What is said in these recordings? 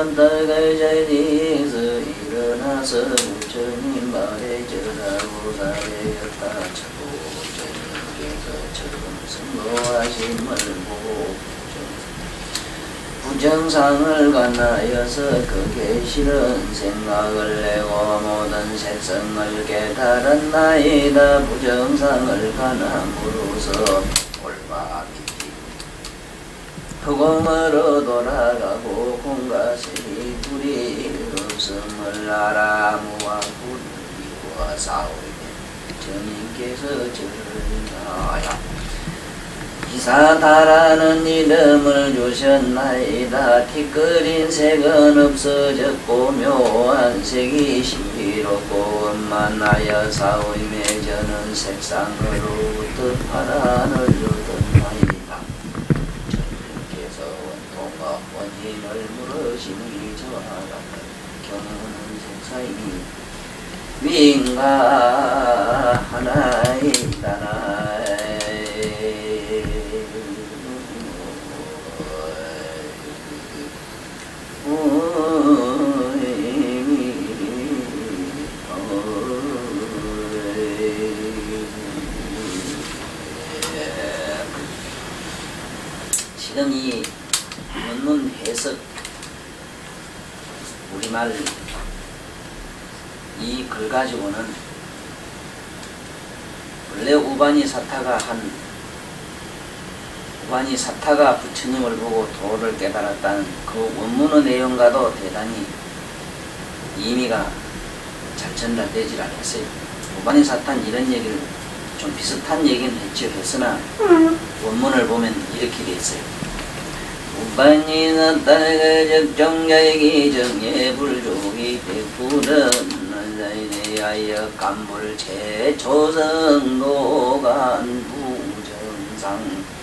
어떡할 자리에서 일어나서 부처님 말에 절하고 사례였다 차고 부처님께서 처음 성도하심을 보고 부정상을 관하여서 그 계시는 생각을 내고 모든 색성을 깨달았나이다. 부정상을 관함으로써 올바르 흑공으로 돌아가고 공가시 불이 없음을 알아 무와 불이와 싸우게 주님께서 저르나야 기사다라는 이름을 주셨나이다. 티끌인 색은 없어졌고 묘한 색이 신비롭고 원만하여 사오임에 저는 색상으로부터 파란을 얻었나이다. 원인을 물으시니 저하라 경우는 색사이니 윙가하나이다. 지금 이 원문 해석 우리말 이 글 가지고는 원래 우바니 사타가 부처님을 보고 도를 깨달았다는 그 원문의 내용과도 대단히 의미가 잘 전달되질 않았어요. 우바니 사탄 이런 얘기를 좀 비슷한 얘기는 했죠. 했으나 원문을 보면 이렇게 돼 있어요. 우바니 사타가 적정자이기 정예 불족이 대푸른 나자이내하여 간불 최초성도간 부정상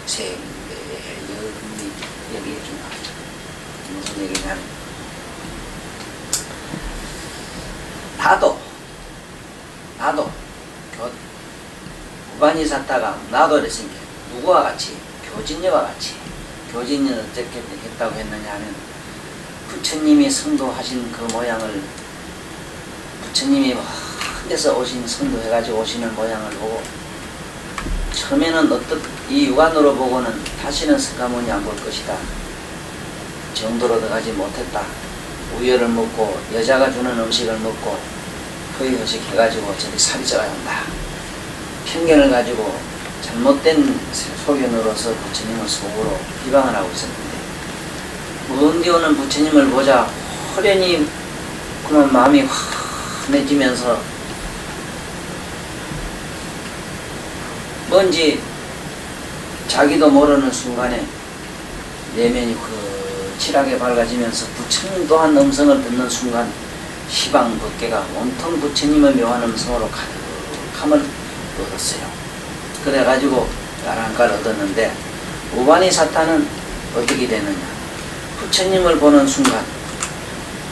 생배영리 여기 좀 나왔죠. 무슨 얘기냐면 나도 우바니 사타가 나도 그랬으니까 누구와 같이 교진녀와 같이 교진녀는 어떻게 했다고 했느냐 하면 부처님이 성도하신 그 모양을 부처님이 한데서 오신 성도해가지고 오시는 모양을 보고 처음에는 이 육안으로 보고는 다시는 석가모니 안 볼 것이다 정도로 들어가지 못했다. 우열을 먹고 여자가 주는 음식을 먹고 허위허식 해가지고 저리 살이 쪄야 한다. 편견을 가지고 잘못된 소견으로서 부처님을 속으로 비방을 하고 있었는데 먼데 오는 부처님을 보자 호련히 그만 마음이 환해지면서 뭔지 자기도 모르는 순간에 내면이 거칠하게 밝아지면서 부처님 또한 음성을 듣는 순간 시방 법계가 온통 부처님의 묘한 음성으로 가득함을 얻었어요. 그래가지고 야랑가를 얻었는데 우바니 사타는 어떻게 되느냐 부처님을 보는 순간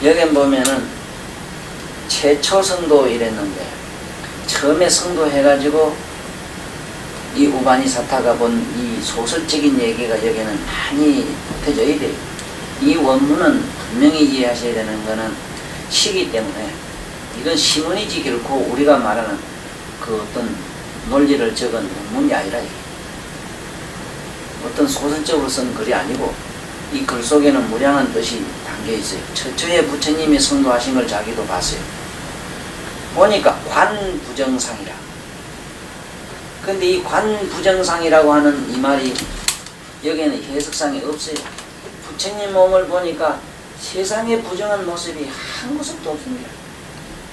여기 보면은 최초 성도 이랬는데 처음에 성도 해가지고 이 우바니 사타가 본 이 소설적인 얘기가 여기는 많이 보태져야 돼요. 이 원문은 분명히 이해하셔야 되는 거는 시기 때문에 이건 시문이지 결코 우리가 말하는 그 어떤 논리를 적은 원문이 아니라 어떤 소설적으로 쓴 글이 아니고 이 글 속에는 무량한 뜻이 담겨 있어요. 처처에 부처님이 성도하신 걸 자기도 봤어요. 보니까 관부정상이라. 근데 이 관부정상이라고 하는 이 말이 여기에는 해석상이 없어요. 부처님 몸을 보니까 세상에 부정한 모습이 한 모습도 없습니다.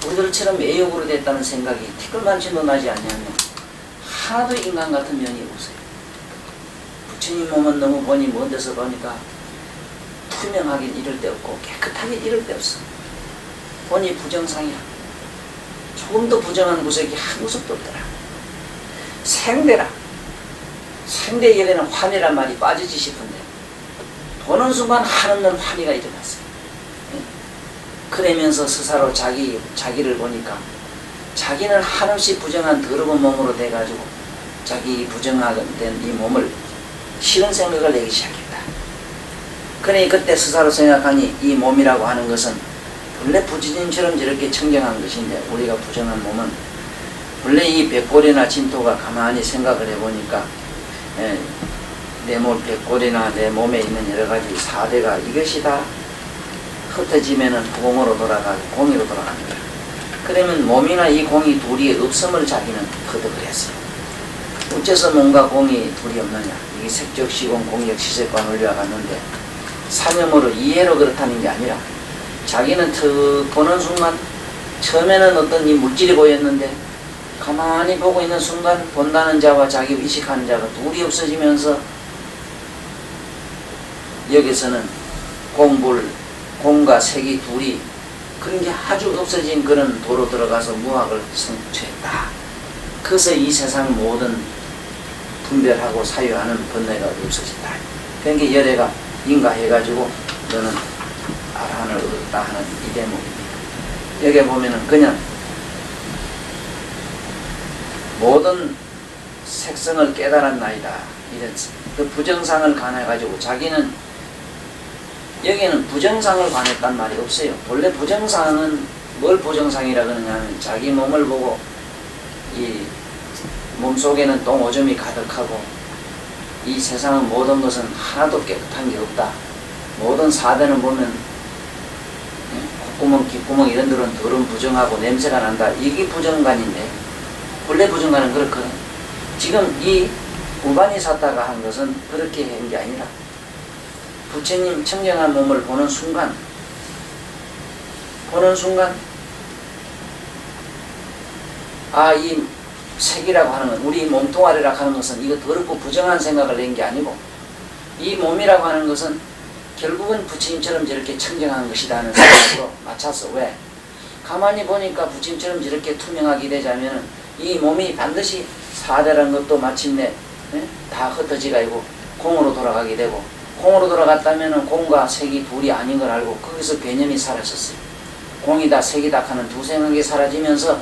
우리들처럼 애욕으로 됐다는 생각이 티끌만치도 나지 않냐면 하나도 인간 같은 면이 없어요. 부처님 몸은 너무 보니 먼 데서 보니까 투명하긴 이럴 데 없고 깨끗하긴 이럴 데 없어. 보니 부정상이야. 조금 더 부정한 구석이 한 구석도 없더라. 생대라. 생대 열에는 환이란 말이 빠지지 싶은데 보는 순간 한없는 환희가 일어났어요. 그러면서 스스로 자기를 보니까 자기는 한없이 부정한 더러운 몸으로 돼가지고 자기 부정한 이 몸을 싫은 생각을 내기 시작했다. 그러니 그때 스스로 생각하니 이 몸이라고 하는 것은 본래 부처님처럼 저렇게 청정한 것인데 우리가 부정한 몸은 본래 이 백골이나 진토가 가만히 생각을 해보니까 내 몸 백골이나 내 몸에 있는 여러 가지 사대가 이것이 다 흩어지면은 공으로 돌아가고 공이로 돌아가는 거야. 그러면 몸이나 이 공이 둘이 없음을 자기는 거듭을 했어요. 어째서 몸과 공이 둘이 없느냐? 이게 색적 시공 공력 시색과 논리와 같는데 사념으로 이해로 그렇다는 게 아니라 자기는 턱 보는 순간 처음에는 어떤 이 물질이 보였는데 가만히 보고 있는 순간 본다는 자와 자기 의식하는 자가 둘이 없어지면서 여기서는 공과 색이 둘이 그런 게 아주 없어진 그런 도로 들어가서 무학을 성취했다. 그래서 이 세상 모든 분별하고 사유하는 번뇌가 없어진다. 그러니까 열애가 인가해가지고 너는 아라한을 얻었다 하는 이 대목입니다. 여기 보면은 그냥 모든 색성을 깨달았나이다. 이런 그 부정상을 관해가지고 자기는 여기는 부정상을 관했단 말이 없어요. 원래 부정상은 뭘 부정상이라 그러냐면 자기 몸을 보고 이 몸속에는 똥오줌이 가득하고 이 세상은 모든 것은 하나도 깨끗한 게 없다. 모든 사대는 보면 콧구멍, 귓구멍 이런 데는 더러운 부정하고 냄새가 난다. 이게 부정관인데 원래 부정관은 그렇거든. 지금 이 우바니사타가 한 것은 그렇게 한 게 아니라 부처님 청정한 몸을 보는 순간 이 색이라고 하는 건 우리 몸뚱아리라고 하는 것은 이거 더럽고 부정한 생각을 낸 게 아니고 이 몸이라고 하는 것은 결국은 부처님처럼 저렇게 청정한 것이라는 생각으로 맞췄어. 왜? 가만히 보니까 부처님처럼 저렇게 투명하게 되자면 이 몸이 반드시 사대라는 것도 마침내 다 흩어지가 있고 공으로 돌아가게 되고 공으로 돌아갔다면 공과 색이 둘이 아닌 걸 알고 거기서 개념이 사라졌어요. 공이다 색이다 하는 두 생각이 사라지면서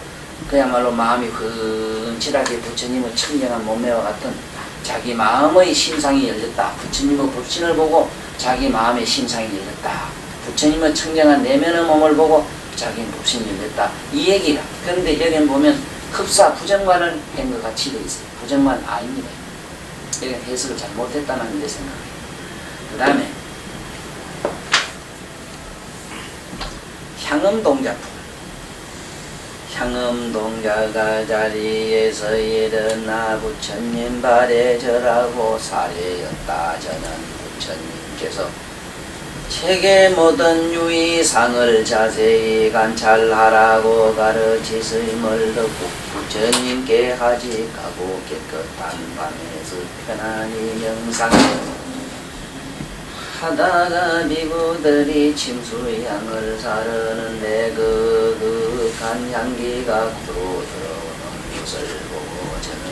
그야말로 마음이 흔칠하게 부처님의 청정한 몸매와 같은 자기 마음의 심상이 열렸다. 부처님의 불신을 보고 자기 마음의 심상이 열렸다. 부처님의 청정한 내면의 몸을 보고 자기 불신이 열렸다. 이 얘기가. 그런데 여기는 보면 흡사 부정관을 한 것 같이 되어 있어요. 부정관 아닙니다. 여기는 해석을 잘못했다는 내 생각이에요. 그 다음에 향음동자품. 향음동자가 자리에서 일어나 부처님 발에 절하고 사례였다. 저는 부처님께서 책의 모든 유의상을 자세히 관찰하라고 가르치심을 듣고 부처님께 하직하고 깨끗한 밤에서 편안히 명상하다가 비구들이 침수향을 사르는데 그윽한 향기가 코로 들어오는 것을 보고 저는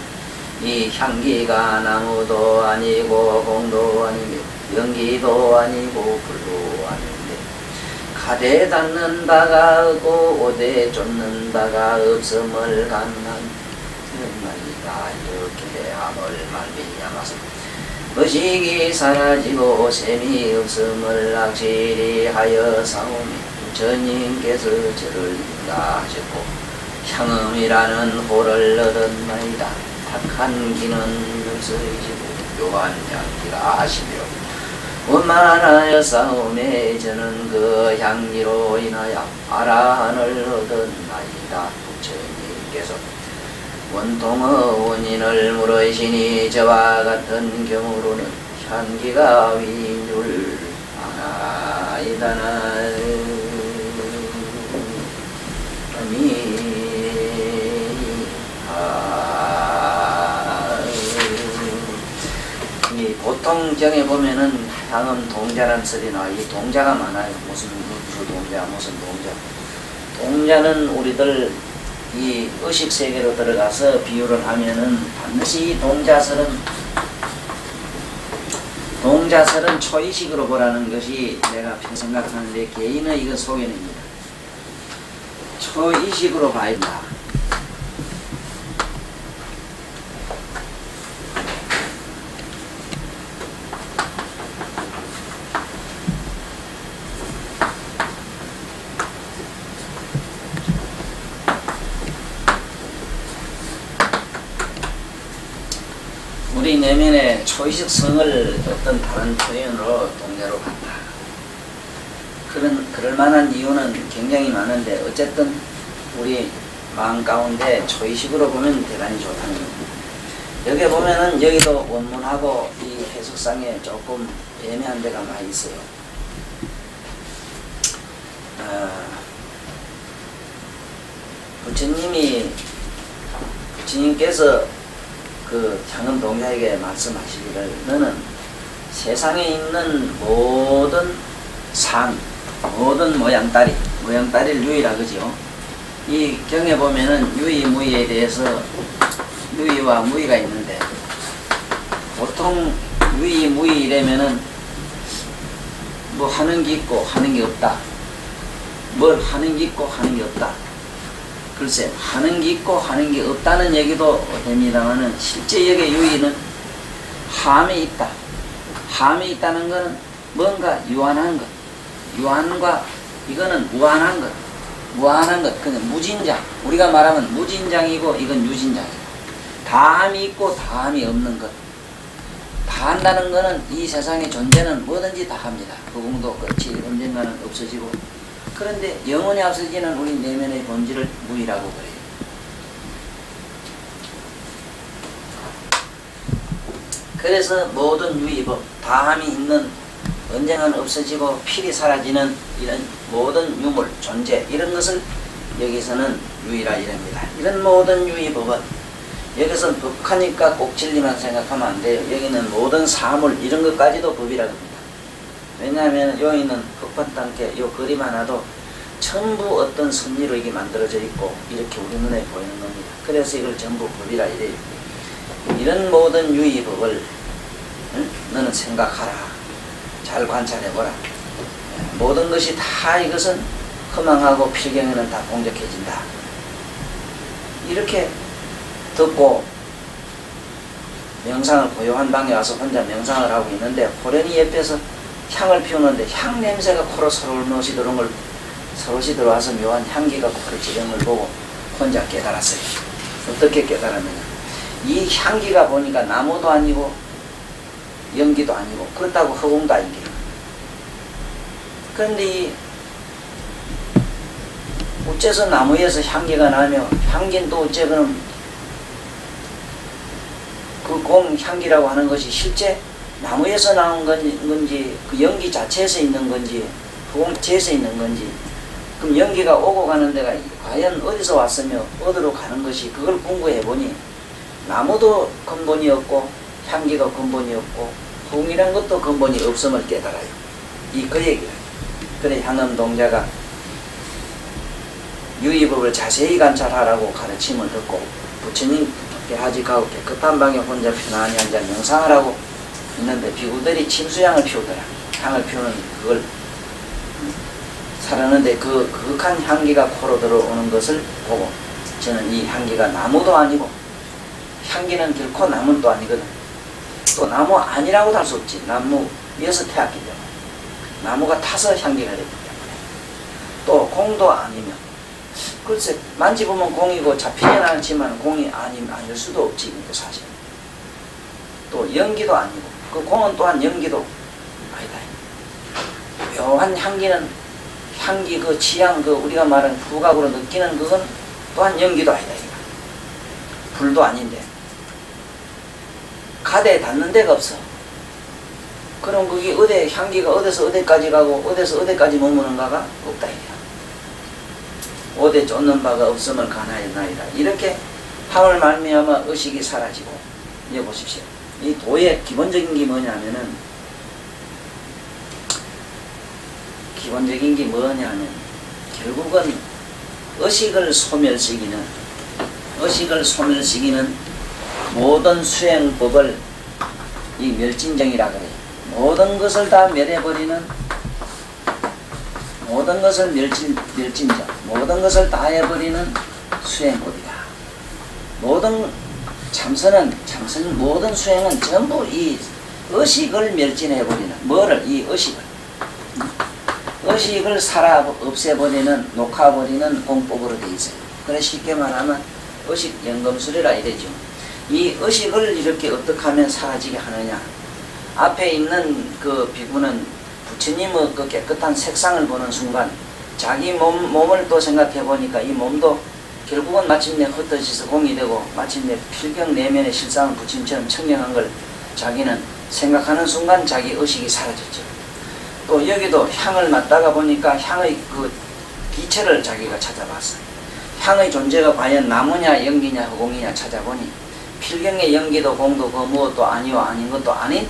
이 향기가 나무도 아니고 공도 아니며 연기도 아니고 불도 아닌데 가대 닿는 바가 없고 오대 쫓는 바가 없음을 강한 말이다. 이렇게 함을 말미암아서 의식이 사라지고 셈이 없음을 확실히 하여 사오며 부처님께서 저를 인가하셨고 향음이라는 호를 얻었나이다. 탁한 기는 없어지고 묘한 향기가 하시며 원만하여 싸움에 저는 그 향기로 인하여 아라한을 얻었나이다. 부처님께서 원통의 원인을 물으시니 저와 같은 경우로는 향기가 위인 줄 아나이다나. 보통 경에 보면은 향음 동자라는 소리 나와. 이 동자가 많아요. 무슨 동자, 무슨 동자. 동자는 우리들 이 의식 세계로 들어가서 비유를 하면은 반드시 이 동자설은 초의식으로 보라는 것이 내가 생각하는데 개인의 이거 소견입니다. 초의식으로 봐야 된다. 우리 내면의 초의식 성을 어떤 다른 표현으로 동자로 봤다. 그럴 만한 이유는 굉장히 많은데 어쨌든 우리 마음 가운데 초의식으로 보면 대단히 좋다는 겁니다. 여기 보면은 여기도 원문하고 이 해석상에 조금 애매한 데가 많이 있어요. 부처님께서 그 향음 동자에게 말씀하시기를 너는 세상에 있는 모든 모든 모양따리를 유의라 그죠. 이 경에 보면은 유의 무의에 대해서 유의와 무의가 있는데 보통 유의 무의이라면은 뭐 하는 게 있고 하는 게 없다. 뭘 하는 게 있고 하는 게 없다. 글쎄 하는 게 있고 하는 게 없다는 얘기도 됩니다만은 실제 여기의 유의는 함이 있다. 함이 있다는 것은 뭔가 유한한 것. 유한과 이거는 무한한 것. 무한한 것. 그는 무진장. 우리가 말하면 무진장이고 이건 유진장이고. 다함이 있고 다함이 없는 것. 다한다는 것은 이 세상의 존재는 뭐든지 다 합니다. 그공도 끝이 언젠가는 없어지고. 그런데 영원히 없어지는 우리 내면의 본질을 무의라고 그래요. 그래서 모든 유의법, 다함이 있는 언젠가는 없어지고 필히 사라지는 이런 모든 유물, 존재 이런 것을 여기서는 유의라 이랍니다. 이런 모든 유의법은 여기서 법하니까 꼭 진리만 생각하면 안 돼요. 여기는 모든 사물 이런 것까지도 법이라고 합니다. 왜냐하면 여기 있는 흑판단계 이 그림 하나도 전부 어떤 섭리로 이게 만들어져 있고 이렇게 우리 눈에 보이는 겁니다. 그래서 이걸 전부 법이라 이래요. 이런 모든 유의법을 너는 생각하라. 잘 관찰해보라. 모든 것이 다 이것은 허망하고 필경에는 다 공적해진다. 이렇게 듣고 명상을 고요한 방에 와서 혼자 명상을 하고 있는데 호련히 옆에서 향을 피우는데 향 냄새가 코로 서러울며시 들어온 걸 서로시 들어와서 묘한 향기가 코를 찌르는 걸 보고 혼자 깨달았어요. 어떻게 깨달았느냐. 이 향기가 보니까 나무도 아니고 연기도 아니고 그렇다고 허공도 아니게. 그런데 이 어째서 나무에서 향기가 나며 향기는 또 어째 그럼 그 공 향기라고 하는 것이 실제 나무에서 나온 건지 그 연기 자체에서 있는 건지 허공 자체에서 있는 건지 그럼 연기가 오고 가는 데가 과연 어디서 왔으며 어디로 가는 것이 그걸 공부해 보니 나무도 근본이 없고 향기가 근본이 없고 허공이란 것도 근본이 없음을 깨달아요. 이 그 얘기를. 그래 향음 동자가 유의법을 자세히 관찰하라고 가르침을 듣고 부처님께 하직하고 깨끗한 방에 혼자 편안히 앉아 명상을 하고 있는데 비구들이 침수향을 피우더라. 향을 피우는 그걸 살았는데 그 극한 향기가 코로 들어오는 것을 보고 저는 이 향기가 나무도 아니고 향기는 결코 나무는 또 아니거든. 또 나무 아니라고도 할 수 없지. 나무 위에서 태웠기 때문에 나무가 타서 향기가 됐기 때문에 또 공도 아니면 글쎄 만지보면 공이고 잡히진 않지만 공이 아닐 수도 없지. 이게 사실 또 연기도 아니고 그 공은 또한 연기도 아니다. 묘한 향기는 향기 그 취향 그 우리가 말하는 후각으로 느끼는 그건 또한 연기도 아니다. 이거. 불도 아닌데 가대에 닿는 데가 없어. 그럼 그게 어디 향기가 어디서 어디까지 가고 어디서 어디까지 머무는가가 없다. 이거야. 어디 쫓는 바가 없음을 가나이다. 이렇게 함을 말미암아 의식이 사라지고 이제 보십시오. 이 도의 기본적인 게 뭐냐면은 결국은 의식을 소멸시키는 모든 수행법을 이 멸진정이라 그래요. 모든 것을 다 멸해버리는 모든 것을 멸진정 모든 것을 다 해버리는 수행법이다. 모든 모든 수행은 전부 이 의식을 멸진해버리는 뭐를 이 의식을 없애버리는 녹아버리는 공법으로 되어 있어요. 그래서 쉽게 말하면 의식 연금술이라 이래죠. 이 의식을 이렇게 어떻게 하면 사라지게 하느냐. 앞에 있는 그 비구는 부처님의 그 깨끗한 색상을 보는 순간 자기 몸을 또 생각해 보니까 이 몸도 결국은 마침내 흩어져서 공이 되고 마침내 필경 내면의 실상은 부처님처럼 청량한 걸 자기는 생각하는 순간 자기 의식이 사라졌죠. 또 여기도 향을 맡다가 보니까 향의 그 기체를 자기가 찾아봤어요. 향의 존재가 과연 나무냐 연기냐 허공이냐 찾아보니 필경의 연기도 공도 그 무엇도 아니와 아닌 것도 아닌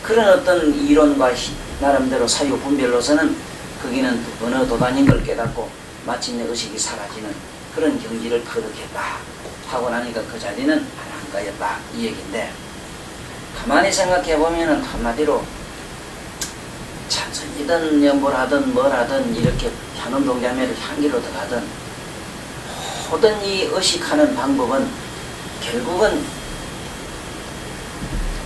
그런 어떤 이론과 나름대로 사유 분별로서는 거기는 어느 도단인 걸 깨닫고 마침내 의식이 사라지는 그런 경지를 거듭했다 하고 나니까 그 자리는 한가였다 이 얘기인데, 가만히 생각해 보면은 한마디로 찬선이든 연보라든 뭐라든 이렇게 향음동자매를 향기로 들어가든 모든 이 의식하는 방법은 결국은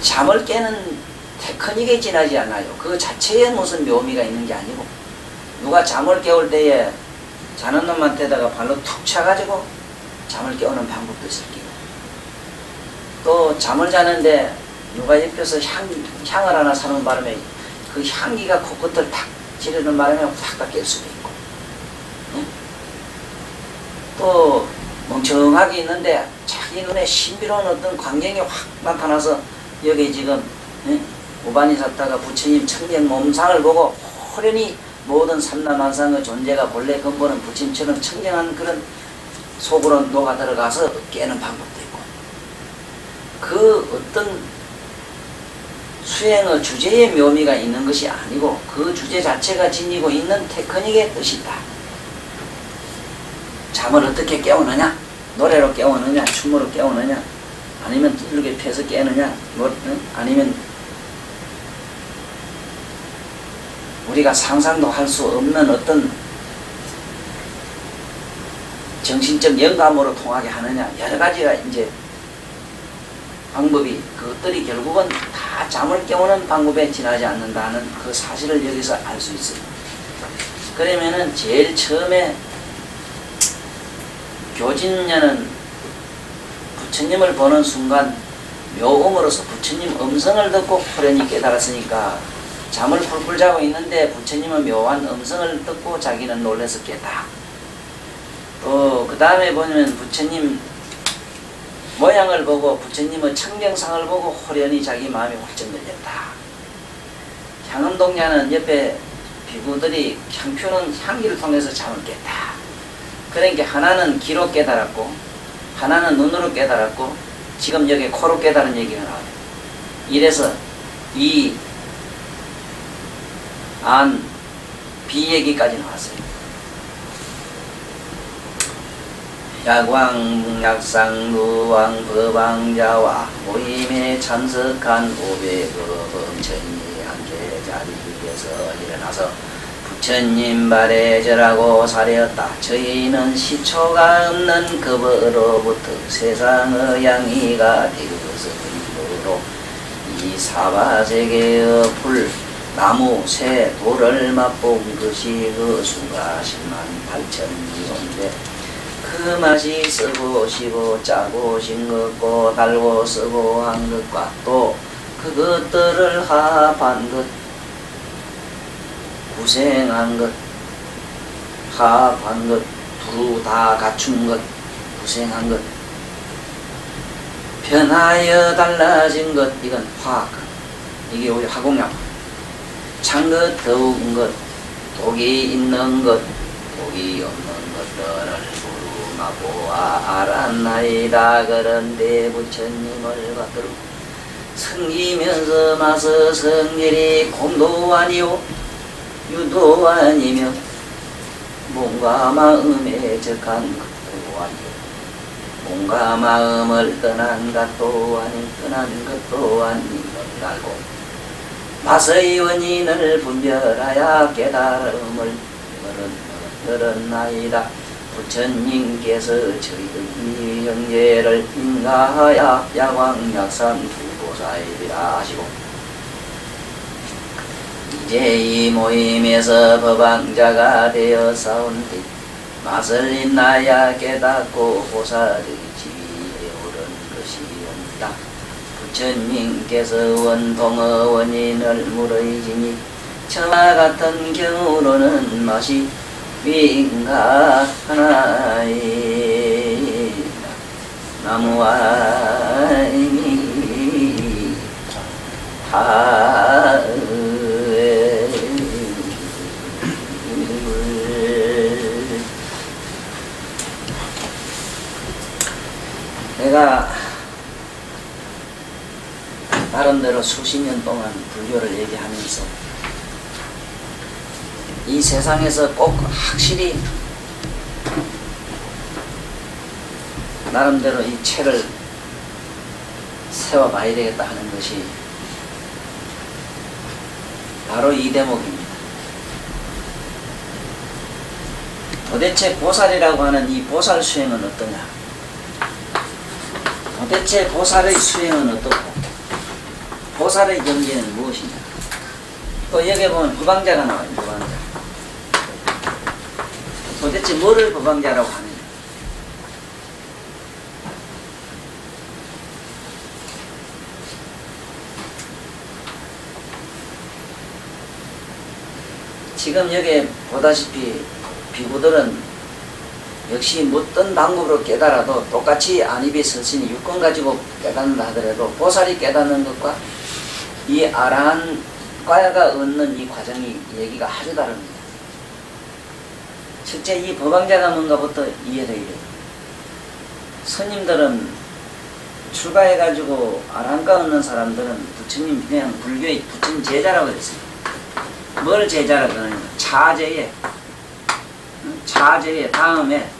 잠을 깨는 테크닉에 지나지 않아요. 그 자체에 무슨 묘미가 있는 게 아니고, 누가 잠을 깨울 때에 자는 놈한테다가 발로 툭 차가지고 잠을 깨우는 방법도 있을 거고, 또 잠을 자는데 누가 옆에서 향을 하나 사는 바람에 그 향기가 코끝을 탁 찌르는 바람에 확 깰 수도 있고, 또 멍청하게 있는데 자기 눈에 신비로운 어떤 광경이 확 나타나서 여기 지금 우반이 샀다가 부처님 청정 몸상을 보고 호련히 모든 삼라만상의 존재가 본래 근본은 부처님처럼 청정한 그런 속으로 녹아 들어가서 깨는 방법도 있고, 그 어떤 수행의 주제의 묘미가 있는 것이 아니고 그 주제 자체가 지니고 있는 테크닉의 뜻이 있다. 잠을 어떻게 깨우느냐? 노래로 깨우느냐? 춤으로 깨우느냐? 아니면 이렇게 펴서 깨느냐? 아니면 우리가 상상도 할 수 없는 어떤 정신적 영감으로 통하게 하느냐, 여러 가지가 이제 방법이, 그것들이 결국은 다 잠을 깨우는 방법에 지나지 않는다는 그 사실을 여기서 알 수 있어요. 그러면은 제일 처음에 교진녀는 부처님을 보는 순간 묘음으로서 부처님 음성을 듣고 호련히 깨달았으니까 잠을 풀풀 자고 있는데 부처님은 묘한 음성을 듣고 자기는 놀라서 깼다. 또 그 다음에 보면 부처님 모양을 보고 부처님의 청경상을 보고 호련히 자기 마음이 활짝 열렸다. 향음동자는 옆에 비구들이 향 피우는 향기를 통해서 잠을 깼다. 그러니까 하나는 귀로 깨달았고 하나는 눈으로 깨달았고 지금 여기 코로 깨달은 얘기가 나와요. 이래서 이 안, 비 얘기까지 나왔어요. 야광, 약상, 누왕, 법왕자와 모임에 참석한 500여 범천이 함께 자리에서 일어나서 부처님 발에 절하고 사례었다. 저희는 시초가 없는 급으로부터 세상의 양이가 되어서므로 이 사바세계의 풀, 나무, 새, 돌을 맛본 것이 그 수가 10만 8천이온데 그 맛이 쓰고 시고 짜고 싱겁고 달고 쓰고 한 것과 또 그것들을 합한 것, 구생한 것, 합한 것, 두루 다 갖춘 것, 구생한 것, 변하여 달라진 것, 이건 화학, 이게 우리 화공약. 찬 것, 더운 것, 독이 있는 것, 독이 없는 것들을 두루 맛보아 알았나이다. 그런데 부처님을 받들고 성기면서 마서 성질이 공도 아니오 유도 아니며 몸과 마음에 적한 것도 아니오 몸과 마음을 떠난 것도 아닌 떠난 것도 아닌 걸 알고 맛의 원인을 분별하여 깨달음을 얻었나이다. 부처님께서 저희의 형제를 인가하여 야광약산 두보살이라 하시고 이제 이 모임에서 법왕자가 되어 싸운 뒤 맛을 인하여 깨닫고 보살의 지위에 오른 것이 있다. 부처님께서 원통의 원인을 물으시니 저와 같은 경우로는 맛이 윙가하나이. 나무와이니 하에. 내가 나름대로 수십 년 동안 불교를 얘기하면서 이 세상에서 꼭 확실히 나름대로 이 책을 세워봐야 되겠다 하는 것이 바로 이 대목입니다. 도대체 보살이라고 하는 이 보살 수행은 어떠냐? 도대체 보살의 수행은 어떻고 보살의 경계는 무엇이냐? 또 여기 보면 법왕자가 나와요. 법왕자. 도대체 뭐를 법왕자라고 하느냐? 지금 여기 보다시피 비구들은 역시 어떤 방법으로 깨달아도 똑같이 안입이 서신이 육권 가지고 깨닫는다 하더라도 보살이 깨닫는 것과 이 아라한과가 얻는 이 과정이 얘기가 아주 다릅니다. 첫째 이 법왕자가 뭔가부터 이해되어야 돼요. 스님들은 출가해가지고 아라한과 얻는 사람들은 부처님 그냥 불교의 부처님 제자라고 그랬어요. 뭘 제자라고 하느냐? 자제에 다음에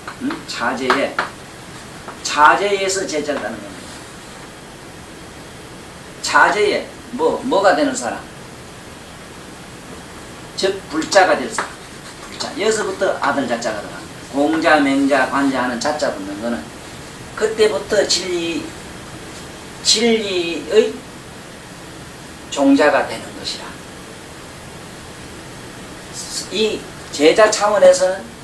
자제에서 제자라는 겁니다. 자제에 뭐가 되는 사람? 즉 불자가 될 사람. 불자. 여기서부터 아들 자자가 들어갑니다. 공자, 맹자, 관자 하는 자자 붙는 거는 그때부터 진리의 종자가 되는 것이라. 이 제자 차원에서는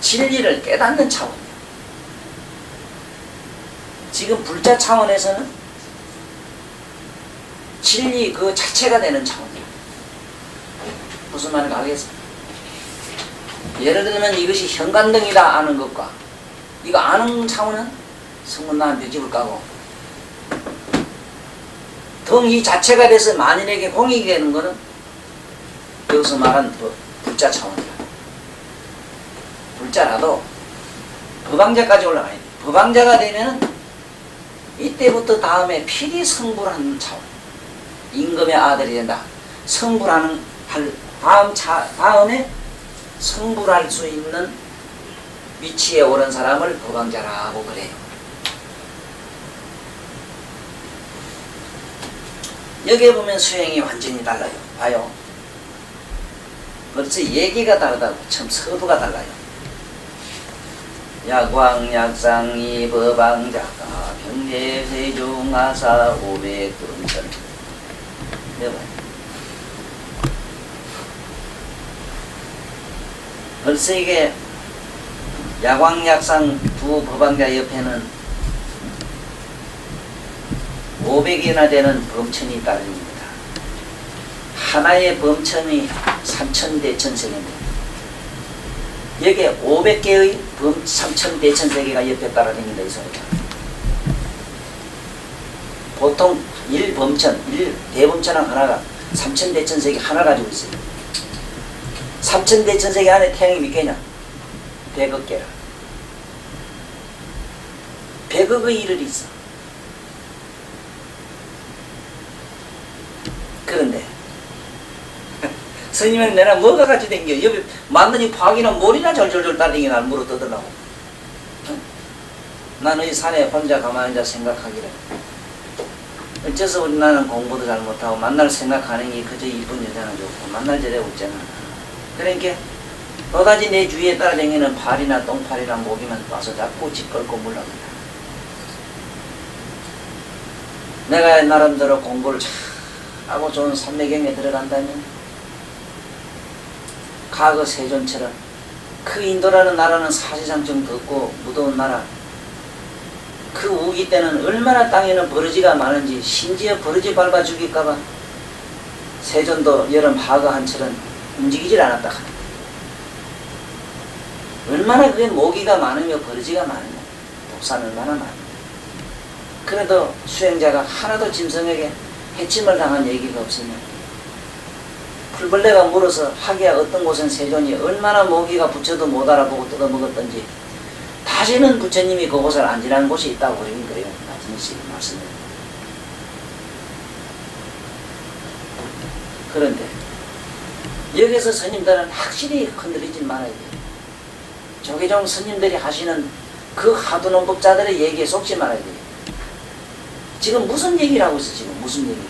진리를 깨닫는 차원이에요. 지금 불자 차원에서는 진리 그 자체가 되는 차원이에요. 무슨 말인가 알겠습니까? 예를 들면 이것이 현관등이다 아는 것과 이거 아는 차원은 성문나한 묘집을 까고 등 이 자체가 돼서 만인에게 공익이 되는 것은 여기서 말한 불자 차원이다. 불자라도 법왕자까지 올라가야 돼. 법왕자가 되면 이때부터 다음에 필히 성불하는 차원. 임금의 아들이 된다. 성불하는 다음에 성불할 수 있는 위치에 오른 사람을 법왕자라고 그래요. 여기에 보면 수행이 완전히 달라요. 봐요. 벌써 얘기가 다르다고. 참 서두가 달라요. 약왕약상이 법왕자가 병대세중하사 500금전. 벌써 이게 약왕약상 두 법왕자 옆에는 500이나 되는 범천이 따릅니다. 하나의 범천이 3천대천세계인데 여기에 500개의 3천대천세계가 옆에 따라다닌다 이 소리가. 보통 1대범천 하나가 3천대천세계 하나 가지고 있어요. 3천대천세계 안에 태양이 몇 개냐? 100억 개라. 100억의 일을 있어. 그런데 스님은 내가 뭐가 같이 댕겨? 옆에 만드니 파기나 머리나 절절절 따르게 날 물어 뜯으려고. 나는 이 산에 혼자 가만히 앉아 생각하기를 어째서 나는 공부도 잘 못하고 만날 생각하는 게 그저 이쁜 여자는 좋고 만날 저래 없잖아. 그러니까 또다시 내 주위에 따라다니는 팔이나 똥팔이나 모기만 와서 자꾸 짓걸고 물러간다. 내가 나름대로 공부를 하고 좋은 삼매경에 들어간다면 과거 세존처럼 그 인도라는 나라는 사실상 좀 덥고 무더운 나라, 그 우기 때는 얼마나 땅에는 버러지가 많은지 심지어 버러지 밟아 죽일까봐 세존도 여름 하거한철은 움직이질 않았다 하네. 얼마나 그게 모기가 많으며 버러지가 많으며 독사는 얼마나 많으며. 그래도 수행자가 하나도 짐승에게 해침을 당한 얘기가 없으며 풀벌레가 물어서 하기야 어떤 곳은 세존이 얼마나 모기가 부처도 못 알아보고 뜯어먹었던지 다시는 부처님이 그곳을 안 지나는 곳이 있다고 그러는 거예요. 나진씨 말씀을. 그런데 여기서 스님들은 확실히 흔들리지 말아야 돼요. 조계종 스님들이 하시는 그 하두논법자들의 얘기에 속지 말아야 돼요. 지금 무슨 얘기를 하고 있어? 지금 무슨 얘기를?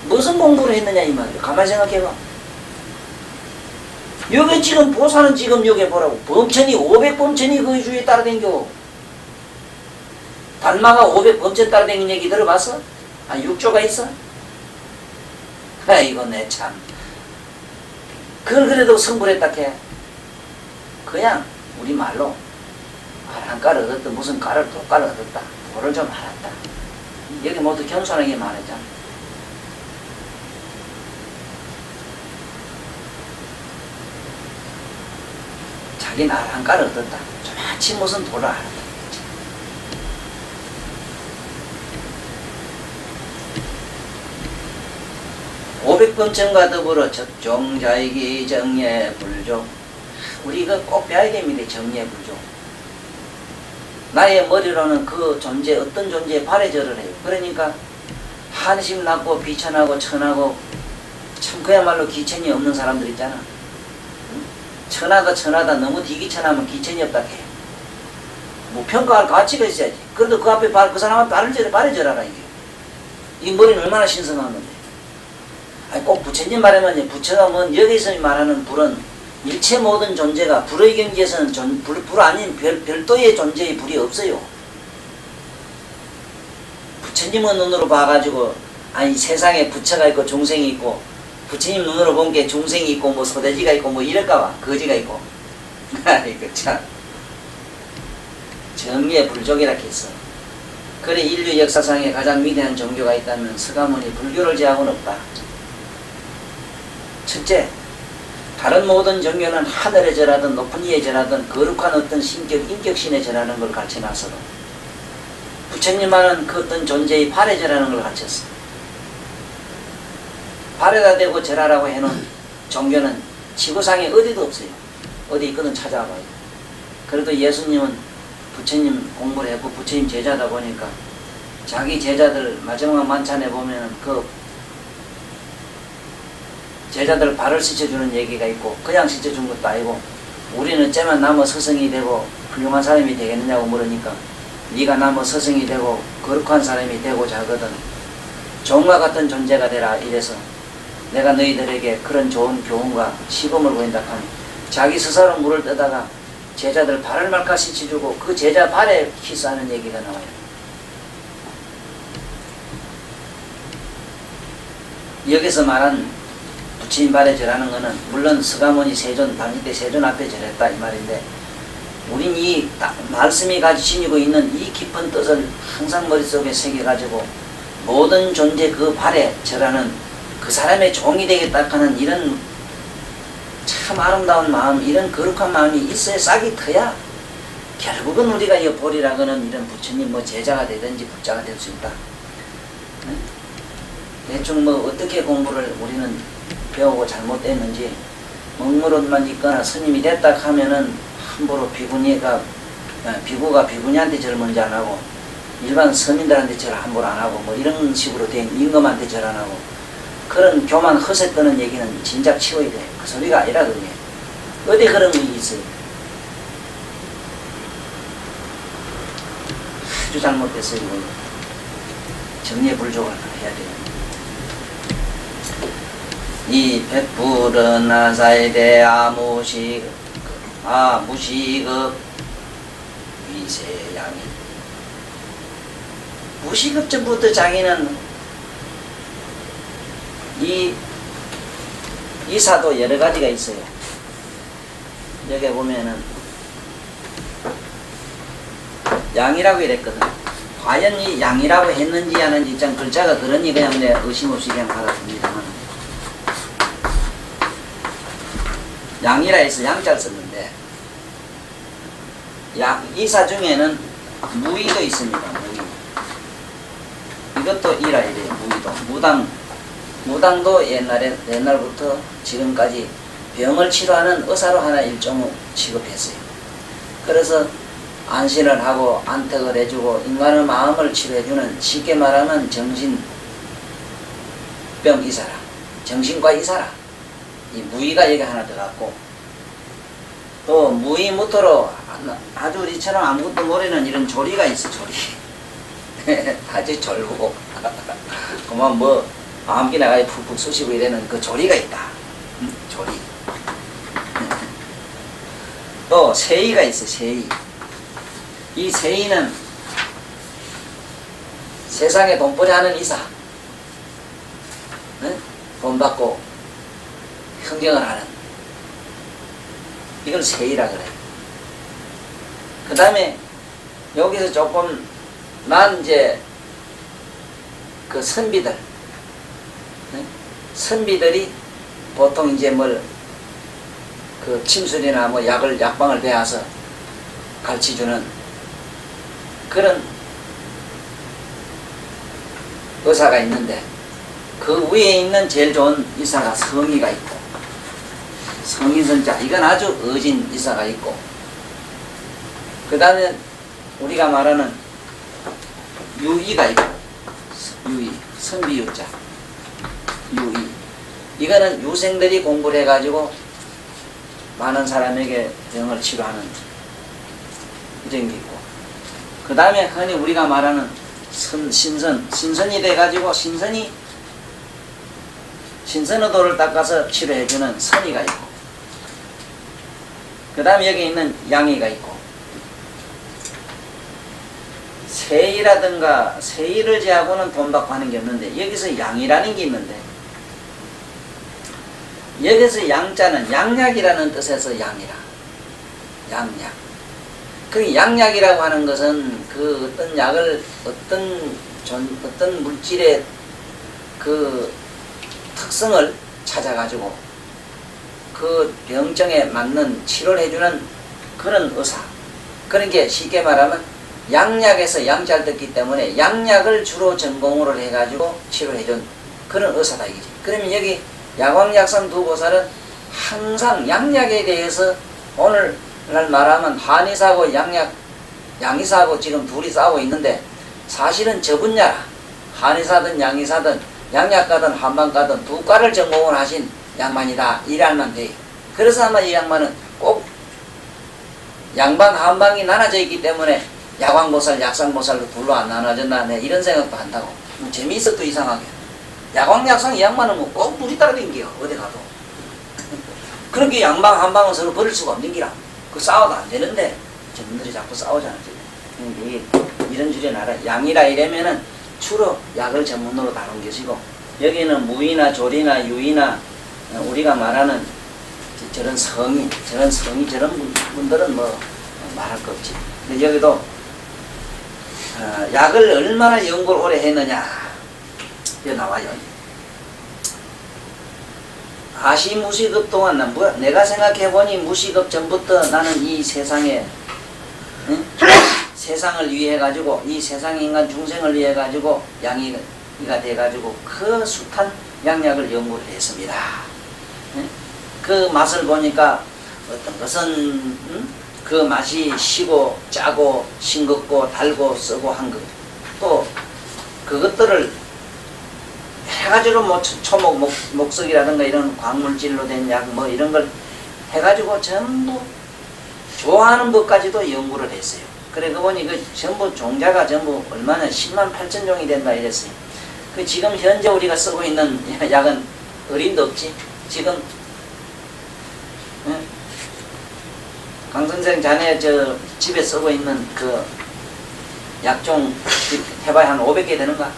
무슨 공부를 했느냐 이 말이에요. 가만히 생각해봐. 여기 지금 보사는 지금 여기 보라고 범천이 500범천이 그 주위에 따라댕겨. 달마가 500범천 따라댕긴 얘기 들어봤어? 아 6조가 있어? 이거 내 참. 그걸 그래도 성불했다 해. 그냥 우리 말로 한 깔을 얻었다. 무슨 깔을 두 깔을 얻었다. 도를 좀 알았다. 여기 모두 겸손하게 말하자. 자기는 한 깔을 얻었다. 저마치 무슨 도를 알았다. 500범천과 더불어 적종자이기 정예불조. 우리 이거 꼭 배워야 됩니다. 정예불조. 나의 머리로는 그 존재, 어떤 존재에 발해절을 해요. 그러니까 한심 낮고 비천하고 천하고 참 그야말로 기천이 없는 사람들 있잖아. 천하다 너무 뒤기천하면 기천이 없다 해요. 뭐 평가할 가치가 있어야지. 그래도 그 앞에 그 사람은 발해절하라 이게. 이 머리는 얼마나 신성한 건데. 아니 꼭 부처님 말하면 부처가 뭐 여기서 말하는 불은 일체 모든 존재가 불의 경지에서는 불 아닌 별도의 존재의 불이 없어요. 부처님의 눈으로 봐가지고 아니 세상에 부처가 있고 중생이 있고 부처님 눈으로 본 게 중생이 있고 뭐 소대지가 있고 뭐 이럴까봐 거지가 있고 이거 참 정의의 불족이라 했어. 그래 인류 역사상에 가장 위대한 종교가 있다면 서가모니 불교를 제하고는 없다. 첫째, 다른 모든 종교는 하늘에 절하든 높은 이에 절하든 거룩한 어떤 인격신에 절하는 걸 가르쳐놨어도 부처님만은 그 어떤 존재의 발에 절하는 걸 가르쳤어. 발에다 대고 절하라고 해놓은 종교는 지구상에 어디도 없어요. 어디 있거든 찾아와봐요. 그래도 예수님은 부처님 공부를 했고 부처님 제자다 보니까 자기 제자들 마지막 만찬에 보면은 그 제자들 발을 씻어주는 얘기가 있고 그냥 씻어준 것도 아니고 우리는 어쩌면 나무 스승이 되고 훌륭한 사람이 되겠느냐고 물으니까 네가 나무 스승이 되고 거룩한 사람이 되고자 하거든 종과 같은 존재가 되라 이래서 내가 너희들에게 그런 좋은 교훈과 시범을 보인다 하니 자기 스스로 물을 떠다가 제자들 발을 말까 씻어주고 그 제자 발에 키스하는 얘기가 나와요. 여기서 말한 부처님 발에 절하는 것은 물론 서가모니 세존 당시 때 세존 앞에 절했다 이 말인데 우린 이 말씀이 가지고 있는 이 깊은 뜻을 항상 머릿속에 새겨가지고 모든 존재 그 발에 절하는 그 사람의 종이 되겠다 하는 이런 참 아름다운 마음 이런 거룩한 마음이 있어야 싹이 터야 결국은 우리가 이 보리라고는 이런 부처님 뭐 제자가 되든지 불자가 될 수 있다. 대충 뭐 어떻게 공부를 우리는 배우고 잘못됐는지 먹물옷만 입거나 스님이 됐다 하면은 함부로 비구가 비구니한테 절 먼저 안 하고 일반 서민들한테 절 함부로 안 하고 뭐 이런 식으로 된 임금한테 절 안 하고 그런 교만 허세 떠는 얘기는 진작 치워야 돼. 그 소리가 아니라 그게 어디 그런 게 있어요. 아주 잘못됐어요. 정리불족을 해야 돼요. 이 백불은 나사에대 무시급 위세양이 무시급 전부터 자기는 이 사도 여러 가지가 있어요. 여기 보면은 양이라고 이랬거든. 과연 이 양이라고 했는지 하는지 참 글자가 그러니 그냥 내 의심 없이 그냥 받아줍니다만 양이라 해서 양자를 썼는데 이사 중에는 무의도 있습니다. 무의. 이것도 이라 이래요. 무의도. 무당도 옛날부터 지금까지 병을 치료하는 의사로 하나 일종을 취급했어요. 그래서 안신을 하고 안택을 해주고 인간의 마음을 치료해주는 쉽게 말하면 정신병 이사라. 정신과 이사라. 이 무의가 여기 하나 들어갔고 또 무의 무토로 아주 우리처럼 아무것도 모르는 이런 조리가 있어. 조리. 아주 졸고 그만 뭐 마음기 나가에 푹푹 쑤시고 이러는 그 조리가 있다. 조리. 또 세의가 있어. 세의. 이 세의는 세상에 돈벌이 하는 이사. 돈 받고 흥경을 하는 이걸 세의라 그래. 그 다음에 여기서 조금 난 이제 그 선비들이 보통 이제 그 침술이나 뭐 약방을 배워서 가르쳐주는 그런 의사가 있는데 그 위에 있는 제일 좋은 이사가 성의가 있고 성의선자 이건 아주 어진 이사가 있고 그 다음에 우리가 말하는 유의가 있고 유의 선비유자 유의 이거는 유생들이 공부를 해가지고 많은 사람에게 병을 치료하는 이런 게 있고 그 다음에 흔히 우리가 말하는 신선이 돼가지고 신선의 도를 닦아서 치료해주는 선의가 있고 그 다음에 여기 있는 양의가 있고 세의라든가 세의를 제하고는 돈 받고 하는 게 없는데 여기서 양이라는 게 있는데 여기서 양자는 양약이라는 뜻에서 양이라 양약 그 양약이라고 하는 것은 그 어떤 약을 어떤 물질의 그 특성을 찾아가지고 그 병증에 맞는 치료를 해주는 그런 의사. 그런 게 쉽게 말하면 양약에서 양자를 떴기 때문에 양약을 주로 전공으로 해가지고 치료해준 그런 의사다 이거지. 그러면 여기 야광약상 두 보살은 항상 양약에 대해서 오늘날 말하면 한의사하고 양의사하고 지금 둘이 싸우고 있는데 사실은 저 분야라. 한의사든 양의사든 양약가든 한방가든 두 과를 전공을 하신 양반이다. 이래야만 돼. 그래서 아마 이 양반은 꼭 양방 한방이 나눠져 있기 때문에 야광보살 약상보살로 둘로 안 나눠졌나 이런 생각도 한다고. 재미있어 또 이상하게. 야광약상 이 양반은 뭐 꼭 둘이 따라 댕겨 어디 가도. 그렇게 양방 한방은 서로 버릴 수가 없는 기라. 그 싸워도 안 되는데 저분들이 자꾸 싸우잖아 지금. 이런 줄에 나라 양이라 이러면은 주로 약을 전문으로 다룬 것이고 여기는 무의나 조리나 유의나 우리가 말하는 저런 성의 저런 분들은 뭐 말할 거 없지. 근데 여기도 약을 얼마나 연구를 오래 했느냐 여기 나와요. 아시무시급 동안 내가 생각해보니 무시급 전부터 나는 이 세상에 세상을 위해 가지고 이 세상 인간 중생을 위해 가지고 양이가 돼 가지고 그 숱한 양약을 연구를 했습니다. 그 맛을 보니까 어떤 것은 그 맛이 시고 짜고 싱겁고 달고 쓰고 한 것 또 그것들을 해가지고 뭐 초목 목석이라든가 이런 광물질로 된 약 뭐 이런 걸 해가지고 전부 좋아하는 것까지도 연구를 했어요. 그래 그 보니 그 전부 종자가 전부 얼마나 10만 8천 종이 된다 이랬어요. 그 지금 현재 우리가 쓰고 있는 약은 어림도 없지. 지금 강선생 자네 저 집에 쓰고 있는 그 약종 해봐야 한 500개 되는가?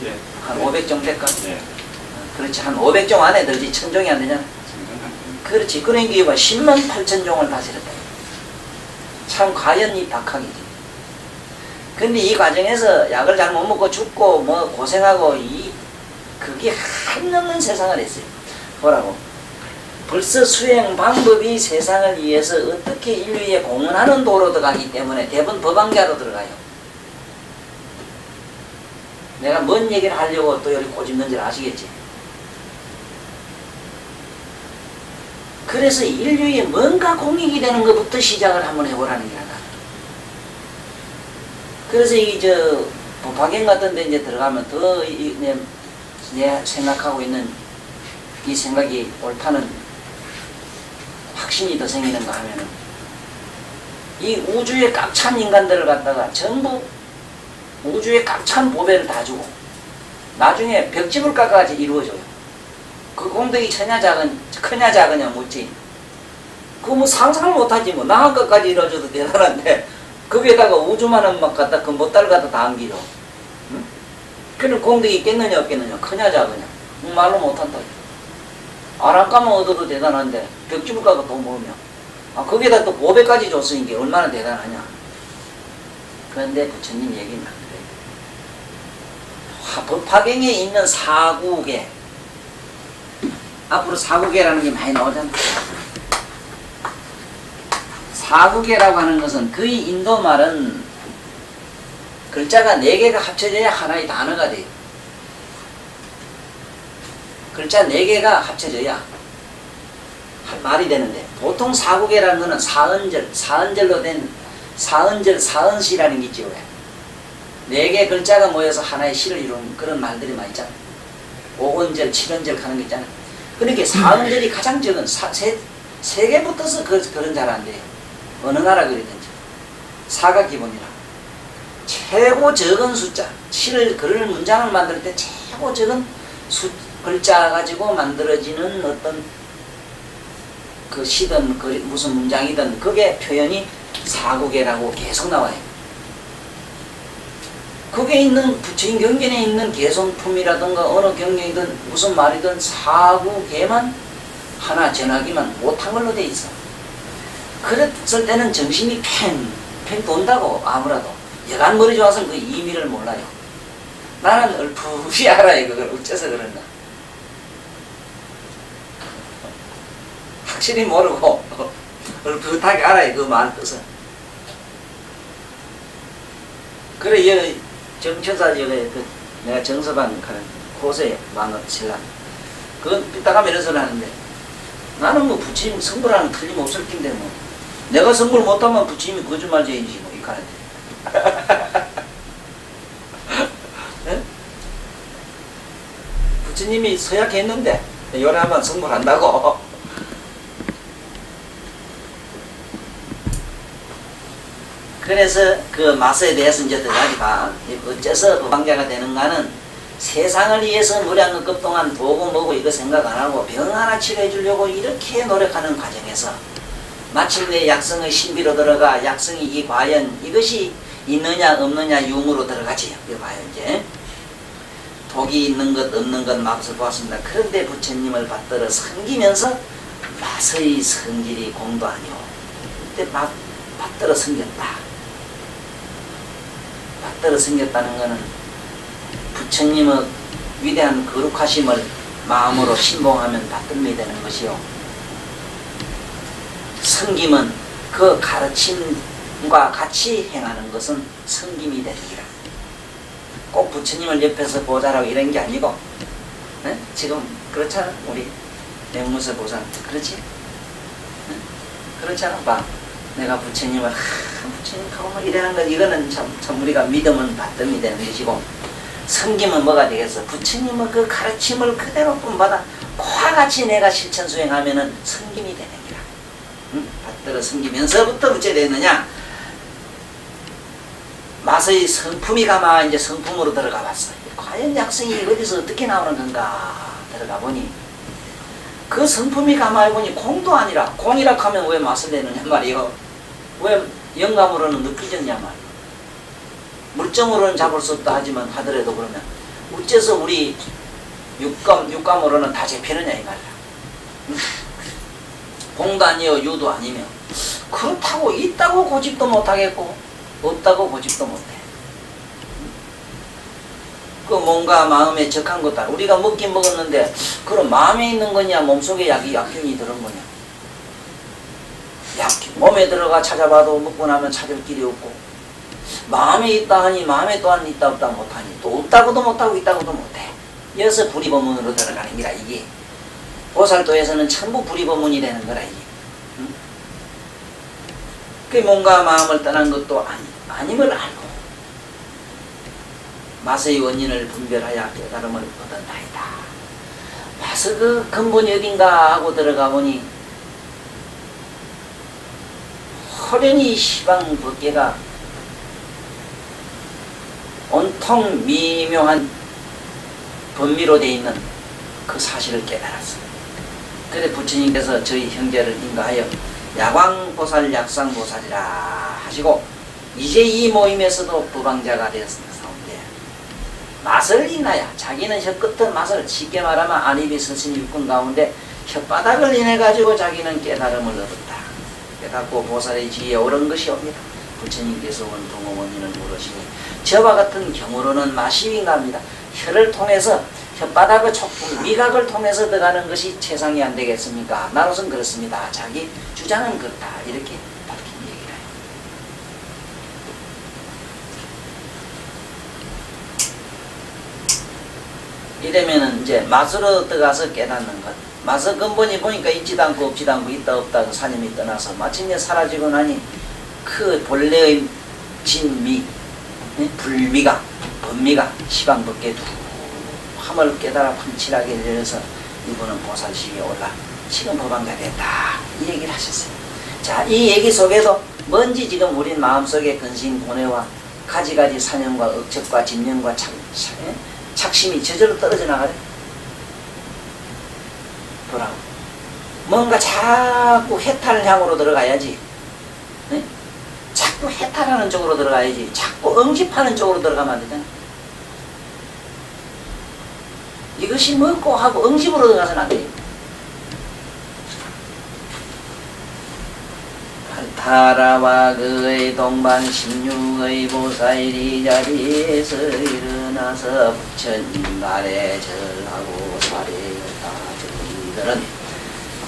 500개. 한 500종 될까? 네. 그렇지 한 500종 안에 들지 1000종이 안 되잖아. 그렇지. 그러니까 이거 10만 8천 종을 다 실었다. 참 과연 이 박학이지. 근데 이 과정에서 약을 잘못 먹고 죽고 뭐 고생하고 그게 한없는 세상을 했어요. 뭐라고? 벌써 수행 방법이 세상을 위해서 어떻게 인류에 공헌하는 도로 들어가기 때문에 대부분 법왕자로 들어가요. 내가 뭔 얘기를 하려고 또 여기 꼬집는지 아시겠지? 그래서 인류에 뭔가 공익이 되는 것부터 시작을 한번 해보라는 게 하나. 그래서 법화경 같은 데 이제 들어가면 더 내 생각하고 있는 이 생각이 옳다는 확신이 더 생기는가 하면은 이 우주의 꽉 찬 인간들을 갖다가 전부 우주의 꽉 찬 보배를 다 주고 나중에 벽집을 깎아가지고 이루어져요. 그 공덕이 크냐 작으냐 묻지. 그거 뭐 상상을 못하지 뭐. 나한 것까지 이루어져도 대단한데 거기에다가 우주만은 막 갖다 그 못달 갖다 다 안기죠. 응? 그런 공덕이 있겠느냐 없겠느냐, 크냐 작으냐 말로 못한다. 아랑까만 얻어도 대단한데 벽집을 깎아 돈 모으면 거기에다 또 보배까지 줬으니까 얼마나 대단하냐. 그런데 부처님 얘기는 안 그래요. 법화경에 있는 사구계, 앞으로 사구계라는 게 많이 나오잖아. 사구계라고 하는 것은 거의 인도 말은 글자가 4개가 합쳐져야 하나의 단어가 돼요. 글자 4개가 합쳐져야 말이 되는데 보통 사구계라는 것은 사은절로 된 사은시라는 게 있죠. 4개 글자가 모여서 하나의 시를 이루는 그런 말들이 많이 있잖아요. 5언절, 7언절 하는 게 있잖아요. 그러니까 사은절이 가장 적은 세 개 붙어서 그런 잘 안 돼요. 어느 나라 그리든지 사가 기본이라. 최고 적은 숫자, 시를 글을 문장을 만들 때 최고 적은 글자 가지고 만들어지는 어떤 그 시든 무슨 문장이든 그게 표현이 사구계라고 계속 나와요. 그게 있는 부처인 경전에 있는 개성품이라든가 어느 경전이든 무슨 말이든 사구계만 하나 전하기만 못한 걸로 돼 있어. 그랬을 때는 정신이 팽 돈다고. 아무라도 여간 머리 좋아서는 그 의미를 몰라요. 나는 얼핏이 알아요. 그걸 어째서 그런가. 확실히 모르고 얼핏하게 알아요. 그 말 뜻은. 그래 정천사 내가 정서반 가는 고세 만원신랑 그건 삐딱하면 이런 소리 하는데 나는 뭐 부처님 선물하는 틀림없을 텐데 뭐 내가 선물 못하면 부처님이 거짓말쟁이지 뭐 이 가는데. 네? 부처님이 서약했는데 요래하면 선물한다고. 그래서 그 맛에 대해서 이제 들어가지 봐. 어째서 법왕자가 되는가는 세상을 위해서 무량급 동안 보고 뭐고 이거 생각 안 하고 병 하나 치료해 주려고 이렇게 노력하는 과정에서 마침내 약성의 신비로 들어가 약성이 이 과연 이것이 있느냐 없느냐 유무로 들어가지. 이거 봐요 이제. 독이 있는 것 없는 것 맛을 보았습니다. 그런데 부처님을 받들어 섬기면서 맛의 성질이 공도 아니오. 그때 받들어 섬겼다. 받들어 섬겼다는 것은 부처님의 위대한 거룩하심을 마음으로 신봉하면 받들미 되는 것이요. 섬김은 그 가르침과 같이 행하는 것은 섬김이 되는 기라. 꼭 부처님을 옆에서 보자라고 이런 게 아니고, 네? 지금 그렇잖아. 우리 맹무서 보살 그렇지? 네? 그렇잖아. 봐. 내가 부처님을 부처님하고 뭐 이래는 것 이거는 참 우리가 믿으면 받음이 되는 것이고 섬김은 뭐가 되겠어? 부처님의 그 가르침을 그대로 본받아 그와 같이 내가 실천 수행하면은 섬김이 되는 기라. 응? 받들어 섬기면서부터 어째 되느냐? 맛의 성품이 가마 이제 성품으로 들어가 봤어. 과연 약성이 어디서 어떻게 나오는 건가 들어가 보니 그 성품이 가만히 보니 공도 아니라 공이라 하면 왜 맛을 내느냐 말이요. 왜 영감으로는 느끼졌냐 말이요. 물정으로는 잡을 수 없다 하지만 하더라도 그러면 어째서 우리 육감으로는 다 잡히느냐 이 말이야. 공도 아니요 유도 아니며 그렇다고 있다고 고집도 못하겠고 없다고 고집도 못해. 그 뭔가 마음에 적한 것다. 우리가 먹긴 먹었는데 그럼 마음에 있는 거냐 몸속에 약균이 들은 거냐. 몸에 들어가 찾아봐도 먹고 나면 찾을 길이 없고 마음에 있다 하니 마음에 또한 있다 없다 못하니 또 없다고도 못하고 있다고도 못해. 여기서 불이법문으로 들어가는 기라. 이게 보살도에서는 전부 불이법문이 되는 거라. 이게 그 뭔가 마음을 떠난 것도 아님을 알고 맛의 원인을 분별하여 깨달음을 얻었나이다. 와서 그 근본이 어딘가 하고 들어가 보니 호련히 시방 법계가 온통 미묘한 법미로 되어 있는 그 사실을 깨달았어요. 그래 부처님께서 저희 형제를 인가하여 야광보살 약상보살이라 하시고 이제 이 모임에서도 부방자가 되었습니다. 맛을 인하여 자기는 혀 끝은 맛을 쉽게 말하면 안입이 서신 육군 가운데 혓바닥을 인해 가지고 자기는 깨달음을 얻었다. 깨닫고 보살의 지혜에 오른 것이 옵니다. 부처님께서 원통의 원인을 물으시니 저와 같은 경우로는 마시인가 합니다. 혀를 통해서 혓바닥의 촉풍 미각을 통해서 들어가는 것이 최상이 안 되겠습니까? 나로선 그렇습니다. 자기 주장은 그렇다. 이렇게 밝힌 얘기라. 이러면은 이제 맛으로 들어가서 깨닫는 것. 맛의 근본이 보니까 있지도 않고 없지도 않고 있다 없다 그 사념이 떠나서 마침내 사라지고 나니 그 본래의 진미, 불미가, 법미가 시방법계 두함을 깨달아 확실하게 내려서 이분은 보살식에 올라 지금 법왕가 됐다. 이 얘기를 하셨어요. 자, 이 얘기 속에도 뭔지 지금 우린 마음속에 근심, 고뇌와 가지가지 사념과 억측과 집념과 착심이 저절로 떨어져 나가래. 보라고. 뭔가 자꾸 해탈향으로 들어가야지. 네? 자꾸 해탈하는 쪽으로 들어가야지. 자꾸 응집하는 쪽으로 들어가면 안 되잖아. 이것이 먹고 하고 응집으로 들어가서는 안 돼. 발타라와 그의 동반 16의 보살이 자리에서 일어나서 부처님 아래 절하고 사례였다. 저희들은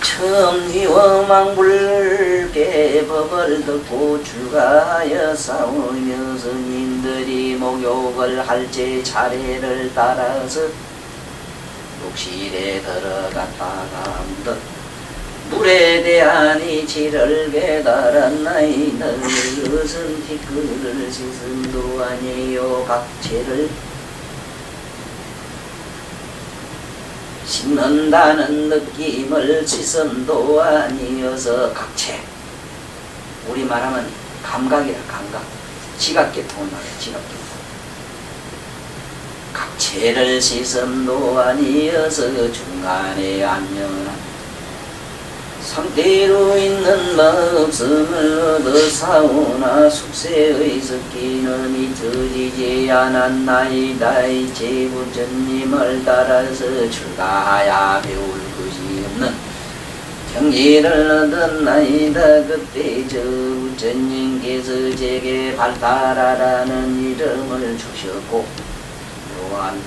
처음 위험망불계 법을 듣고 출가하여 싸우며 스님들이 목욕을 할제 차례를 따라서 욕실에 들어갔다가 문득 물에 대한 이치를 깨달았나이다. 이것은 티끌을 씻음도 아니요 각체를 씻는다는 느낌을 씻음도 아니어서 각체. 우리 말하면 감각이라. 감각. 지각계통을 말해. 지각계통. 각체를 씻음도 아니어서 중간에 안면한 상태로 있는 마음성을 얻어 사오나 숙세의 섞이는 잊혀지지 않았나이다. 이제 부처님을 따라서 출가하여 배울 것이 없는 경지를 얻었나이다. 그때 저 부처님께서 제게 발타라라는 이름을 주셨고 또한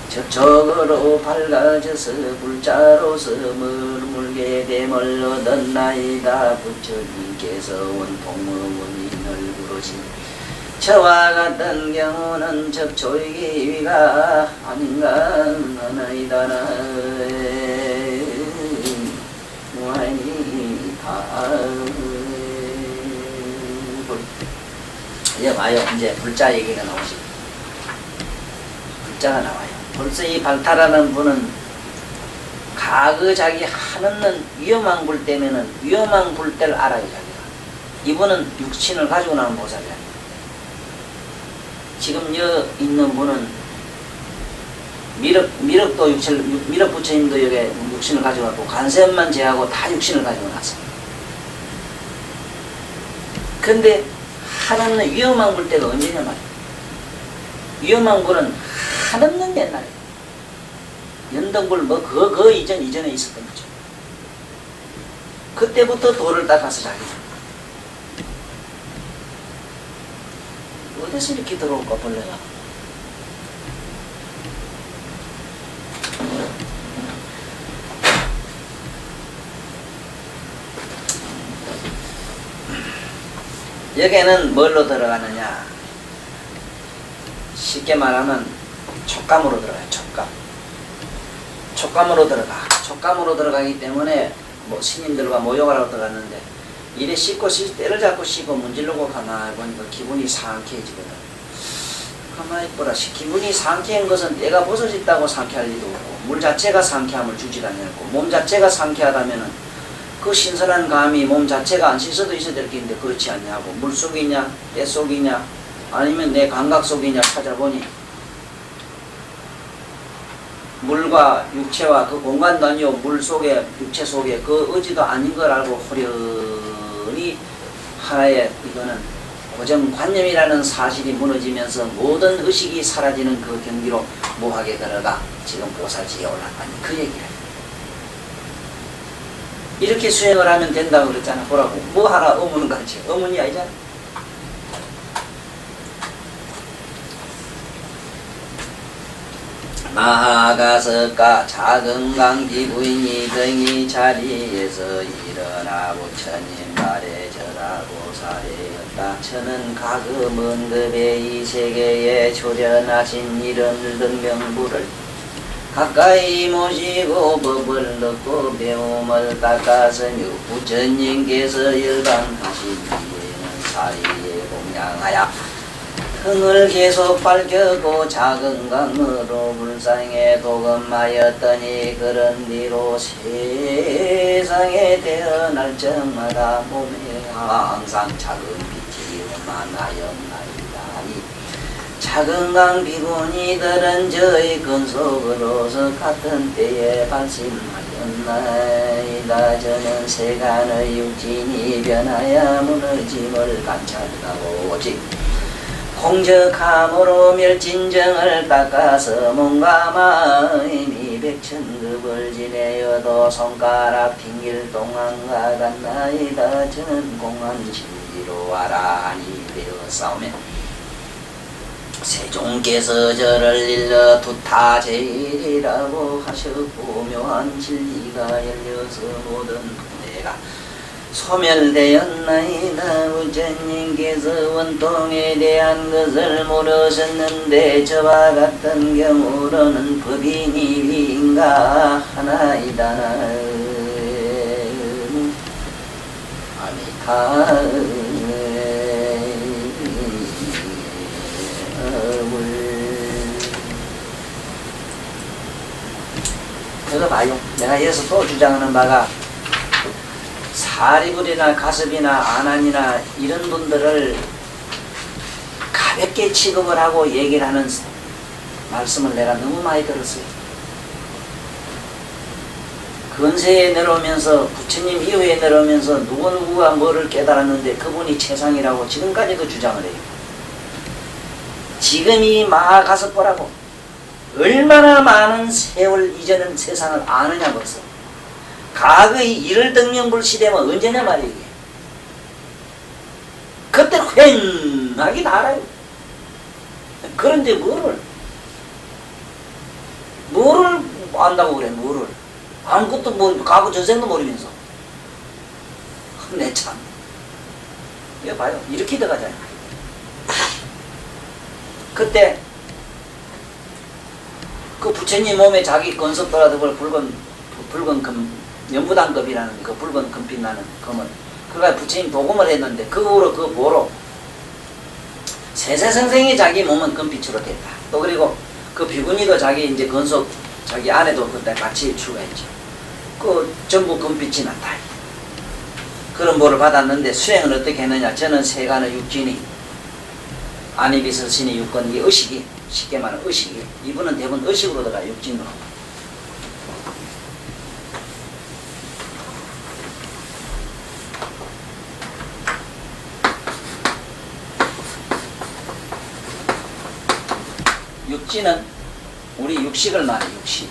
저쪽으로 밝아져서 불자로서 물물게 됨을 얻었나이다. 부처님께서 원통문인을 부르신 저와 같은 경우는 접초의 기위가 아닌가 하나이다. 이제 봐요. 이제 불자 얘기가 나오지. 불자가 나와요. 벌써 이 발타라는 분은 가그 자기 한없는 위험한 불 때면은 위험한 불 때를 알아요. 자기가. 이분은 육신을 가지고 나온 보살이야. 지금 여 있는 분은 미륵도 미륵 부처님도 여기 육신을 가지고 왔고 관세음만 제하고 다 육신을 가지고 났어. 근데 한없는 위험한 불 때가 언제냐 말이야. 위험한 불은 한없는 옛날에 연등불 뭐 그 이전에 있었던 거죠. 그때부터 도를 닦아서 자기 어디서 이렇게 들어올까 벌레가. 여기에는 뭘로 들어가느냐, 쉽게 말하면 촉감으로 들어가요. 촉감으로 들어가기 때문에 뭐 스님들과 모욕을 하고 들어갔는데, 이래 씻고 때를 잡고 씻고 문지르고 가만히 보니까 기분이 상쾌해지거든. 가만히 있보라. 기분이 상쾌한 것은 때가 벗어졌다고 상쾌할 리도 없고, 물 자체가 상쾌함을 주지 않았고, 몸 자체가 상쾌하다면은 그 신선한 감이 몸 자체가 안 씻어도 있어야 될 게 있는데 그렇지 않냐고. 물 속이냐 때 속이냐 아니면 내 감각 속이냐 찾아보니 물과 육체와 그 공간도 아니요 물 속에 육체 속에 그 의지도 아닌 걸 알고 호련히 하나의 이거는 고정관념이라는 사실이 무너지면서 모든 의식이 사라지는 그 경지로 무하게 들어가 지금 보살지에 올라가니 그 얘기를 이렇게 수행을 하면 된다고 그랬잖아. 보라고. 뭐 하나 의문은 같이. 의문이 아니잖아. 나아가서까 작은 강기 부인이 등이 자리에서 일어나 부처님 말에 절하고 사례였다. 저는 가금은 급에 이 세계에 초련하신 이런 등명부를 가까이 모시고 법을 넣고 배움을 닦았으며 부처님께서 열반하신 뒤에는 사리에 공양하여 흥을 계속 밝혔고 작은 강으로 불상에 도금하였더니 그런 뒤로 세상에 태어날 적마다 몸에 항상 작은 빛이 만하였나이다. 작은 강 비구니들은 저의 근속으로서 같은 때에 발심하였나이다. 저는 세간의 육진이 변하여 무너짐을 관찰하고 오직 공적함으로 멸진정을 닦아서 몸과 마음이 백천급을 지내어도 손가락 핑길 동안과 같나이다. 저는 공안 진리로 아라니 되었사오며 세종께서 저를 일러 두타제일이라고 하셨고 묘한 진리가 열려서 모든 내가 소멸되었나이다. 부처님께서 원통에 대한 것을 모르셨는데 저와 같은 경우로는 법인이 위인가 하나이다. 아미타 그거 봐요. 내가 여기서 또 주장하는 바가 사리불이나 가습이나 안안이나 이런 분들을 가볍게 취급을 하고 얘기를 하는 말씀을 내가 너무 많이 들었어요. 근세에 내려오면서 부처님 이후에 내려오면서 누구누구가 뭐를 깨달았는데 그분이 최상이라고 지금까지도 주장을 해요. 지금이 마하가섭보라고 얼마나 많은 세월 이전의 세상을 아느냐 벌써. 과거의 일월등명불 시대면 언제냐 말이에요. 이게. 그때 휑하게 다 알아요. 그런데 뭐를 안다고 그래. 뭐를 아무것도 뭐 과거 전생도 모르면서. 내 참. 이거 봐요. 이렇게 들어가잖아요. 그때 그 부처님 몸에 자기 건석도라도 붉은 연부당급이라는 그 붉은 금빛 나는 금은 그가 부처님 도금을 했는데 그 후로 그 보로 세세생생히 자기 몸은 금빛으로 됐다. 또 그리고 그 비구니도 자기 이제 건석 자기 안에도 그때 같이 추가했죠. 그 전부 금빛이 났다. 그런 보를 받았는데 수행은 어떻게 했느냐. 저는 세간의 육진이 안이비서 신의 육건 이 의식이 쉽게 말하면 의식이 이분은 대부분 의식으로 들어가 육진으로. 육진은 우리 육식을 말해. 육식.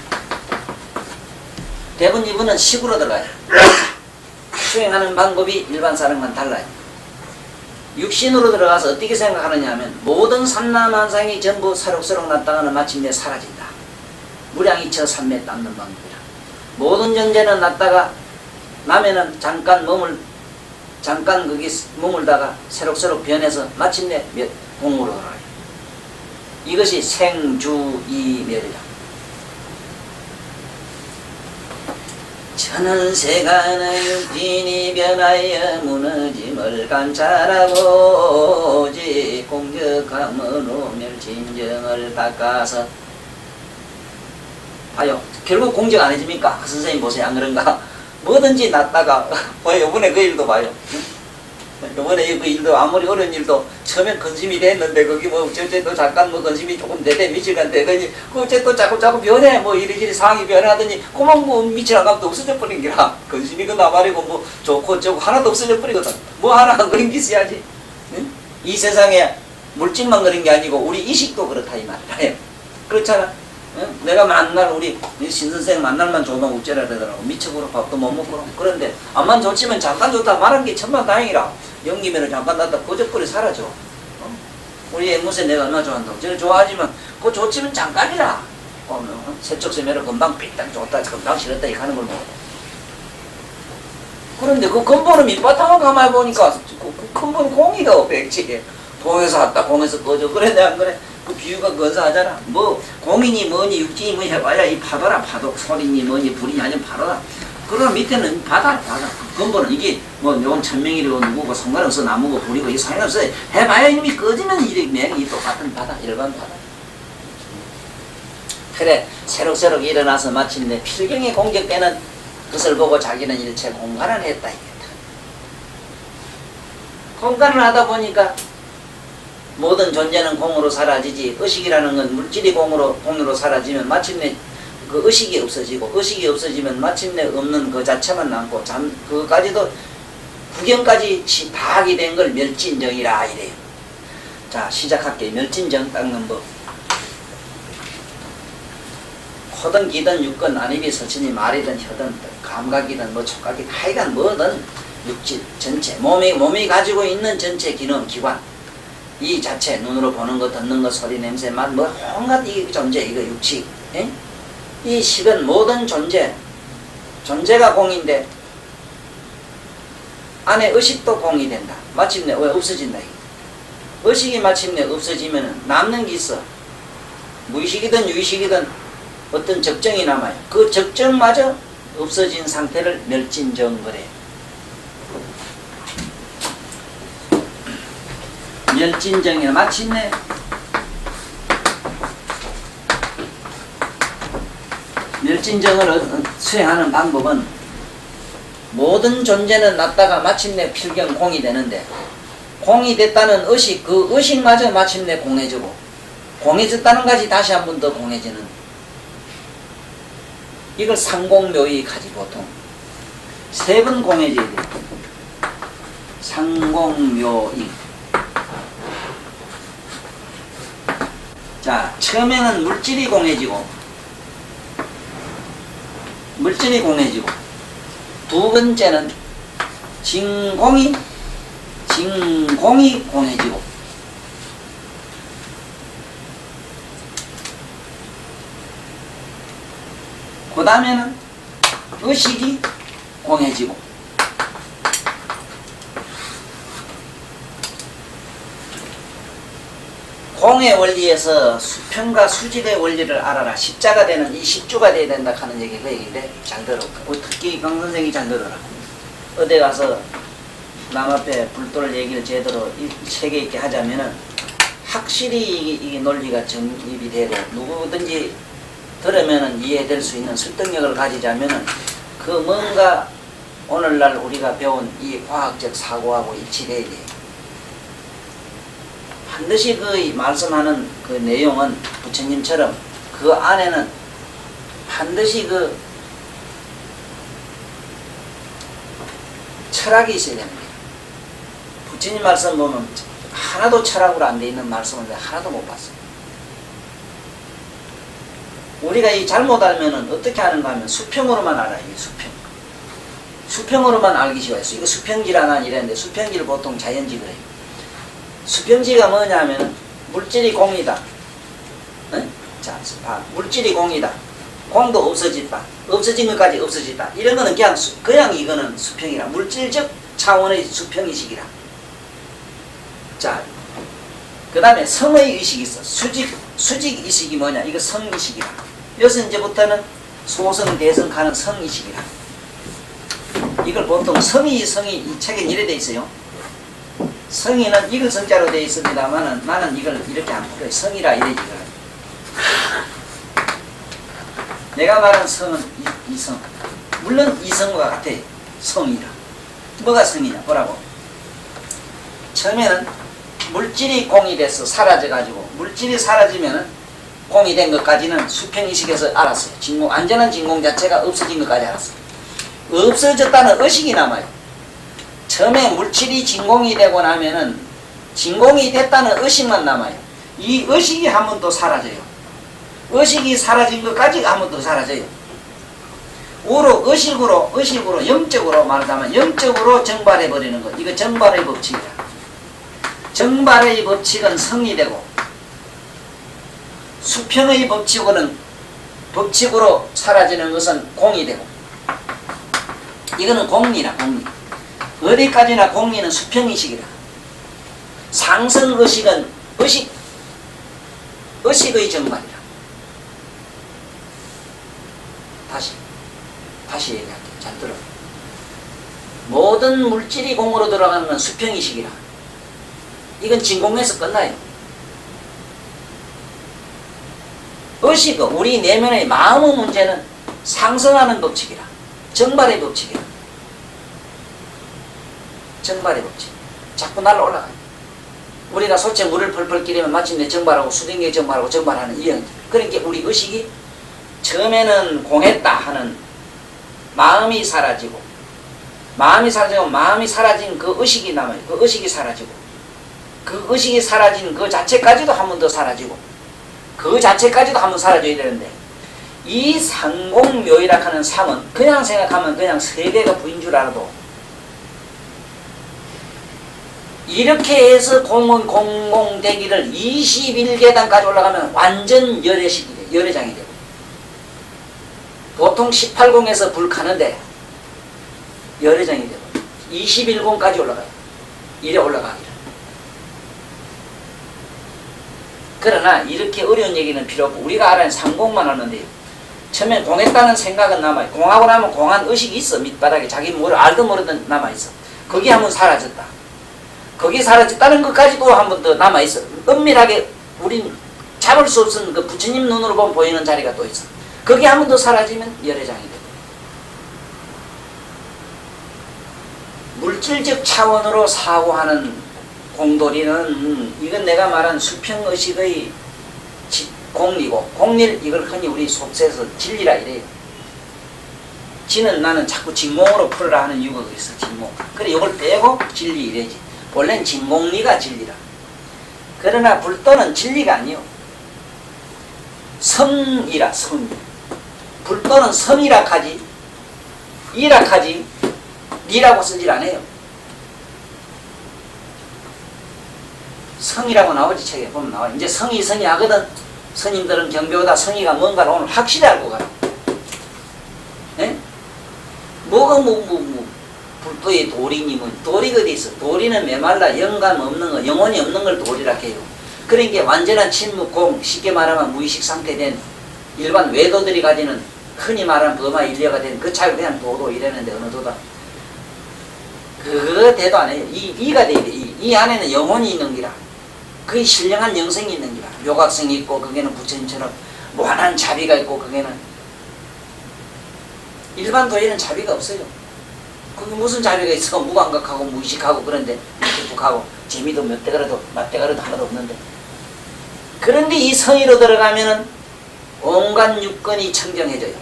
대부분 이분은 식으로 들어가요. 수행하는 방법이 일반 사람과는 달라요. 육신으로 들어가서 어떻게 생각하느냐 하면 모든 삼라만상이 전부 새록새록 났다가는 마침내 사라진다. 무량이 저 삼매에 남는 방법이라. 모든 존재는 났다가 나면은 잠깐 거기 머물다가 새록새록 변해서 마침내 공으로 돌아가요. 이것이 생주이멸이라. 천은세간의 육진이 변하여 무너짐을 관찰하고 오직 공적함으로 멸진정을 닦아서 봐요. 결국 공적 안 해집니까? 선생님 보세요. 안 그런가? 뭐든지 놨다가 요번에 그 일도 봐요. 요번에 그 일도 아무리 어려운 일도 처음엔 근심이 됐는데 거기 뭐 저또 잠깐 뭐 근심이 조금 되대 미칠간 되더니 그제 또 자꾸 변해 뭐 이리저리 상황이 변하더니 그만 뭐 미칠 안 가면 없어져 버린 게라. 근심이 그 나발이고 뭐 좋고 저고 하나도 없어져 버리거든. 뭐 하나 안 그런 게 있어야지. 응? 이 세상에 물질만 그런 게 아니고 우리 이식도 그렇다 이 말이에요. 그렇잖아. 응? 내가 만날 우리 신선생 만날만 좋으면 어쩌라 되더라고. 미쳐버려 밥도 못 먹고. 그런데 암만 좋지만 잠깐 좋다 말한 게 천만 다행이라. 연기면은 잠깐 났다 거적거리 사라져. 어? 우리 앵무새 내가 얼마나 좋아한다고. 저는 좋아하지만 그거 좋지만 잠깐이라. 세척세매로 금방 삐딱 좋다 금방 싫었다 이렇게 하는 걸 보고. 그런데 그 근본은 밑바탕을 가만히 보니까 그 근본 공이가 백지. 공에서 왔다 공에서 꺼져. 그래 내가 안 그래? 그 비유가 근사하잖아. 뭐 공이니 뭐니 육진이 뭐니 해봐야 이 파도라 파도. 소리니 뭐니 불이니 아니면 파도라. 그러나 밑에는 바다. 근본은 이게 뭐 요건 천명이고 누구고 상관없어. 나무고 불이고 이 상관없어. 해봐야 이미 꺼지면 이 똑같은 바다. 일반 바다. 그래 새록새록 일어나서 마침내 필경의 공적되는 것을 보고 자기는 일체 공간을 했다 이겠다. 공간을 하다 보니까 모든 존재는 공으로 사라지지. 의식이라는 건 물질이 공으로 사라지면 마침내 그 의식이 없어지고 의식이 없어지면 마침내 없는 그 자체만 남고 그까지도 구경까지 다 하게 된 걸 멸진정이라 이래요. 자 시작할게요. 멸진정 닦는 법. 코든 기든 육건 안입이 서천이 말이든 혀든 감각이든 뭐 촉각이든 하여간 뭐든 육질 전체 몸이 가지고 있는 전체 기능 기관 이 자체 눈으로 보는 것 듣는 것 소리 냄새 맛 뭐 온갖 이 존재 이거 육식 에? 이 식은 모든 존재가 공인데 안에 의식도 공이 된다. 마침내 왜 없어진다 이거. 의식이 마침내 없어지면 남는 게 있어. 무의식이든 유의식이든 어떤 적정이 남아요. 그 적정마저 없어진 상태를 멸진정 그래. 멸진정이나 마침내 멸진정을 수행하는 방법은 모든 존재는 났다가 마침내 필경 공이 되는데 공이 됐다는 의식 그 의식마저 마침내 공해지고 공해졌다는 것이 다시 한 번 더 공해지는 이걸 상공묘익 하지. 보통 세 번 공해져야 돼. 상공묘익. 자 처음에는 물질이 공해지고 두 번째는 진공이 공해지고 그 다음에는 의식이 공해지고 공의 원리에서 수평과 수직의 원리를 알아라. 십자가 되는 이 십주가 돼야 된다 하는 얘기 그 얘기인데 잘 들어. 특히 강 선생이 잘 들어라. 어디 가서 남 앞에 불도를 얘기를 제대로 세계 있게 하자면은 확실히 이 논리가 정립이 되고 누구든지 들으면은 이해될 수 있는 설득력을 가지자면은 그 뭔가 오늘날 우리가 배운 이 과학적 사고하고 일치돼야 돼. 반드시 그 말씀하는 그 내용은 부처님처럼 그 안에는 반드시 그 철학이 있어야 됩니다. 부처님 말씀 보면 하나도 철학으로 안 돼 있는 말씀을 내가 하나도 못 봤어요. 우리가 이 잘못 알면은 어떻게 하는가 하면 수평으로만 알아요. 수평으로만 알기 쉬워요. 이거 수평질 하나 이랬는데 수평질 보통 자연지 그래요. 수평지가 뭐냐면 물질이 공이다. 응? 자, 물질이 공이다. 공도 없어졌다. 없어진 것까지 없어졌다. 이런 거는 그냥 이거는 수평이라. 물질적 차원의 수평의식이라. 자, 그 다음에 성의 의식이 있어. 수직의식이 뭐냐? 이거 성의식이라. 여기서 이제부터는 소성, 대성 가는 성의식이라. 이걸 보통 성의, 이 책에 이래 돼 있어요. 성의는 이걸 성자로 되어 있습니다만은 나는 이걸 이렇게 안 풀어요. 성이라 이래 이걸. 내가 말한 성은 이성. 물론 이성과 같아. 성이라. 뭐가 성이냐? 보라고. 처음에는 물질이 공이 돼서 사라져가지고 물질이 사라지면은 공이 된 것까지는 수평의식에서 알았어요. 완전한 진공 자체가 없어진 것까지 알았어요. 없어졌다는 의식이 남아요. 처음에 물질이 진공이 되고 나면은 진공이 됐다는 의식만 남아요. 이 의식이 한 번 더 사라져요. 의식이 사라진 것까지 한 번 더 사라져요. 의식으로 영적으로 말하자면 영적으로 정발해버리는 것. 이거 정발의 법칙이다. 정발의 법칙은 성이 되고 수평의 법칙으로 사라지는 것은 공이 되고 이거는 공리라. 공리. 어디까지나 공리는 수평의식이라. 상승의식은 의식의 정발이라. 다시 얘기할게요. 잘 들어. 모든 물질이 공으로 들어가는 건 수평의식이라. 이건 진공에서 끝나요. 의식은 우리 내면의 마음의 문제는 상승하는 법칙이라. 정발의 법칙이라. 정발의 법칙. 자꾸 날라 올라가요. 우리가 소체 물을 펄펄 끓이면 마침내 정발하고 수증기 정발하는 이형. 그러니까 우리 의식이 처음에는 공했다 하는 마음이 사라지고 마음이 사라진 그 의식이 남아요. 그 의식이 사라지고 그 의식이 사라진 그 자체까지도 한 번 더 사라지고 그 자체까지도 한 번 사라져야 되는데 이 상공묘이라 하는 상은 그냥 생각하면 그냥 세계가 부인 줄 알아도 이렇게 해서 공은 공공되기를 21계단까지 올라가면 완전 열애장이 되고 보통 18공에서 불 켜는데 열애장이 되고 21공까지 올라가요. 이래 올라가기를. 그러나 이렇게 어려운 얘기는 필요 없고 우리가 알아야 상공만 하는데 처음에 공했다는 생각은 남아요. 공하고 나면 공한 의식이 있어. 밑바닥에 자기 알든 모르든 남아있어. 거기 한번 사라졌다. 거기 사라졌다는 것까지도 한 번 더 남아있어. 은밀하게 우린 잡을 수 없는 그 부처님 눈으로 보면 보이는 자리가 또 있어. 거기 한 번 더 사라지면 열애장이 되고 물질적 차원으로 사고하는 공돌이는 이건 내가 말한 수평의식의 공리고 공리를 이걸 흔히 우리 속세에서 진리라 이래요. 지는 나는 자꾸 진공으로 풀으라 하는 이유가 있어. 진공. 그래 이걸 빼고 진리 이래지. 원래는 진공리가 진리라. 그러나 불도는 진리가 아니요. 성이라 성. 불도는 성이라 하지 이라 하지 니라고 쓰질 않아요. 성이라고 나오지. 책에 보면 나와. 이제 성이 하거든. 스님들은 경배보다 성의가 뭔가를 오늘 확실히 알고 가라. 예? 뭐가 불도의 도리님은 도리가 어디 있어? 도리는 메말라 영감 없는 거, 영혼이 없는 걸 도리라 해요. 그러니까 완전한 침묵공, 쉽게 말하면 무의식 상태된 일반 외도들이 가지는 흔히 말하는 범아 인려가 된 그 차이 그냥 도도 이랬는데 어느 도다. 그거 대도 안 해요. 이가 돼야 돼. 이 안에는 영혼이 있는 기라. 그게 신령한 영성이 있는 기라. 요각성이 있고 거기는 부처님처럼 무한한 자비가 있고 거기는 일반 도에는 자비가 없어요. 거기 무슨 자비가 있어? 무감각하고 무의식하고 그런데 무뚝뚝하고 재미도 맛대가라도 하나도 없는데. 그런데 이 성의로 들어가면은 온갖 육건이 청정해져요.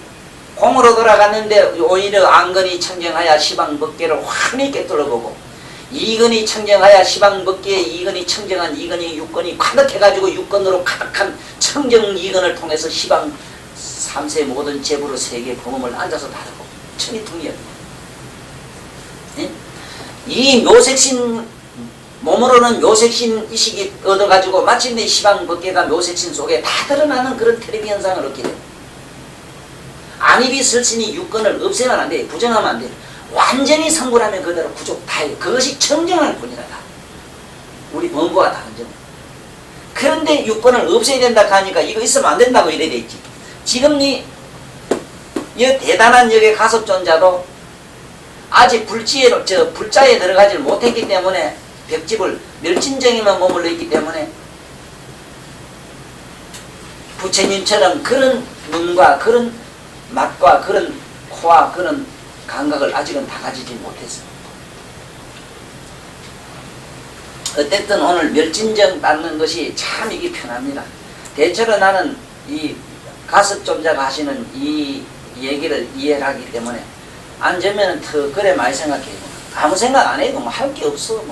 공으로 돌아갔는데 오히려 안건이 청정하여 시방법계를 환히 꿰뚫어보고 이건이 청정하여 시방법계에 이건이 청정한 이건이 육건이 가득해가지고 육건으로 가득한 청정 이건을 통해서 시방 삼세 모든 재부로 세계 범음을 앉아서 다루고 천이통이었네. 이 묘색신 몸으로는 묘색신 이식이 얻어가지고 마침내 시방 법계가 묘색신 속에 다 드러나는 그런 텔레비 현상을 얻게 돼요. 안입이 설신이 육건을 없애면 안 돼. 부정하면 안 돼. 완전히 성불하면 그대로 구족 다 해요. 그것이 청정할 뿐이다. 우리 범부가 다 헌정. 그런데 육건을 없애야 된다 하니까 이거 있으면 안 된다고 이래 돼 있지. 지금 이 대단한 역의 가섭존자도 아직 불자에 들어가지 못했기 때문에 벽집을 멸진정에만 머물러 있기 때문에 부처님처럼 그런 눈과 그런 맛과 그런 코와 그런 감각을 아직은 다 가지지 못했어요. 어쨌든 오늘 멸진정 닦는 것이 참 이게 편합니다. 대체로 나는 이 가섭존자가 하시는 이 얘기를 이해를 하기 때문에 앉으면 더 그래 많이 생각해요. 아무 생각 안 해도 뭐 할 게 없어.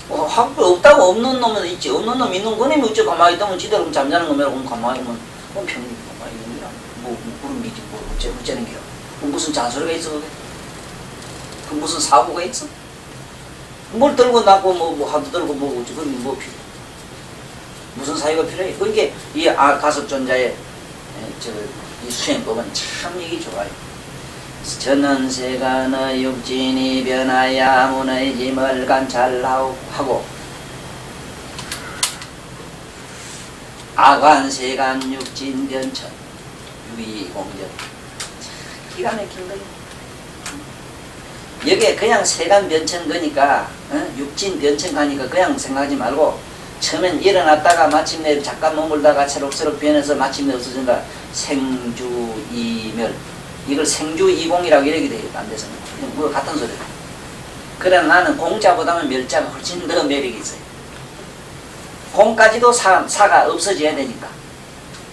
할 게 없다고 없는 놈은 있지. 없는 놈 있는 거니 뭐 어째 가만히 있다면 지대로 잠자는 거면 가만히 있으면 평균 가만히 있는 거라. 그런 미지 어쩌는 게요. 무슨 잔소리가 있어 그게? 그 무슨 사고가 있어? 뭘 들고 나고 뭐 하도 들고 뭐 어쩌 그게 뭐 필요? 무슨 사유가 필요해? 그게 이 가섭존자의 이 수행법은 참 이게 좋아요. 전원세간의 육진이 변하야 문의 짐을 관찰하고 아관세간 육진 변천 유의공전 기가 막힌 거예요. 여기에 그냥 세간 변천 거니까 육진 변천 가니까 그냥 생각하지 말고 처음엔 일어났다가 마침내 잠깐 머물다가 새록새록 변해서 마침내 없어진다. 생주이멸 이걸 생주이공이라고 이렇게 돼요. 안 돼서 뭐 같은 소리다. 그러나 나는 공자보다는 멸자가 훨씬 더 매력이 있어요. 공까지도 사가 없어져야 되니까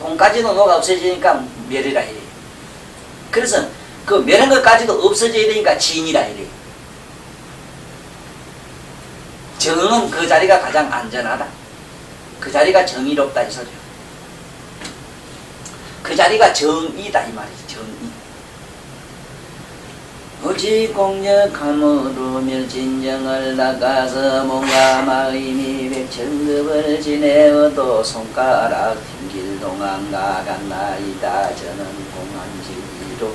공까지도 노가 없어지니까 멸이라 이래요. 그래서 그 멸한 것까지도 없어져야 되니까 진이라 이래요. 정은 그 자리가 가장 안전하다. 그 자리가 정의롭다 이 소리야. 그 자리가 정의다 이 말이지. 정의. 오직 공력함으로 멸진정을 나가서 몸과 마음이 백천급을 지내어도 손가락 튕길 동안 가간나이다. 저는 공안지로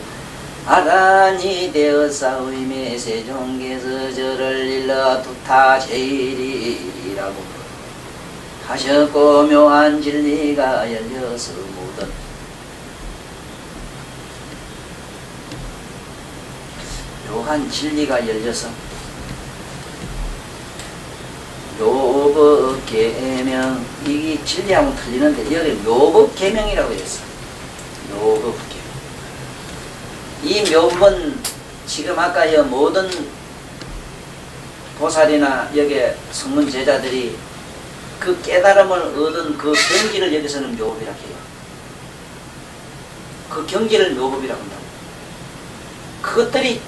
아란이 되었사오이매 세종께서 저를 일러 두타 제일이라고 하셨고 묘한 진리가 열려서 모든 묘한 진리가 열려서 묘법계명 이게 진리하고 틀리는데 여기 묘법계명이라고 했어. 묘법계명 이 묘법은 지금 아까 모든 보살이나 여기 성문 제자들이 그 깨달음을 얻은 그 경지를 여기서는 묘법이라고 해요. 그 경지를 묘법이라고 한다고. 그것들이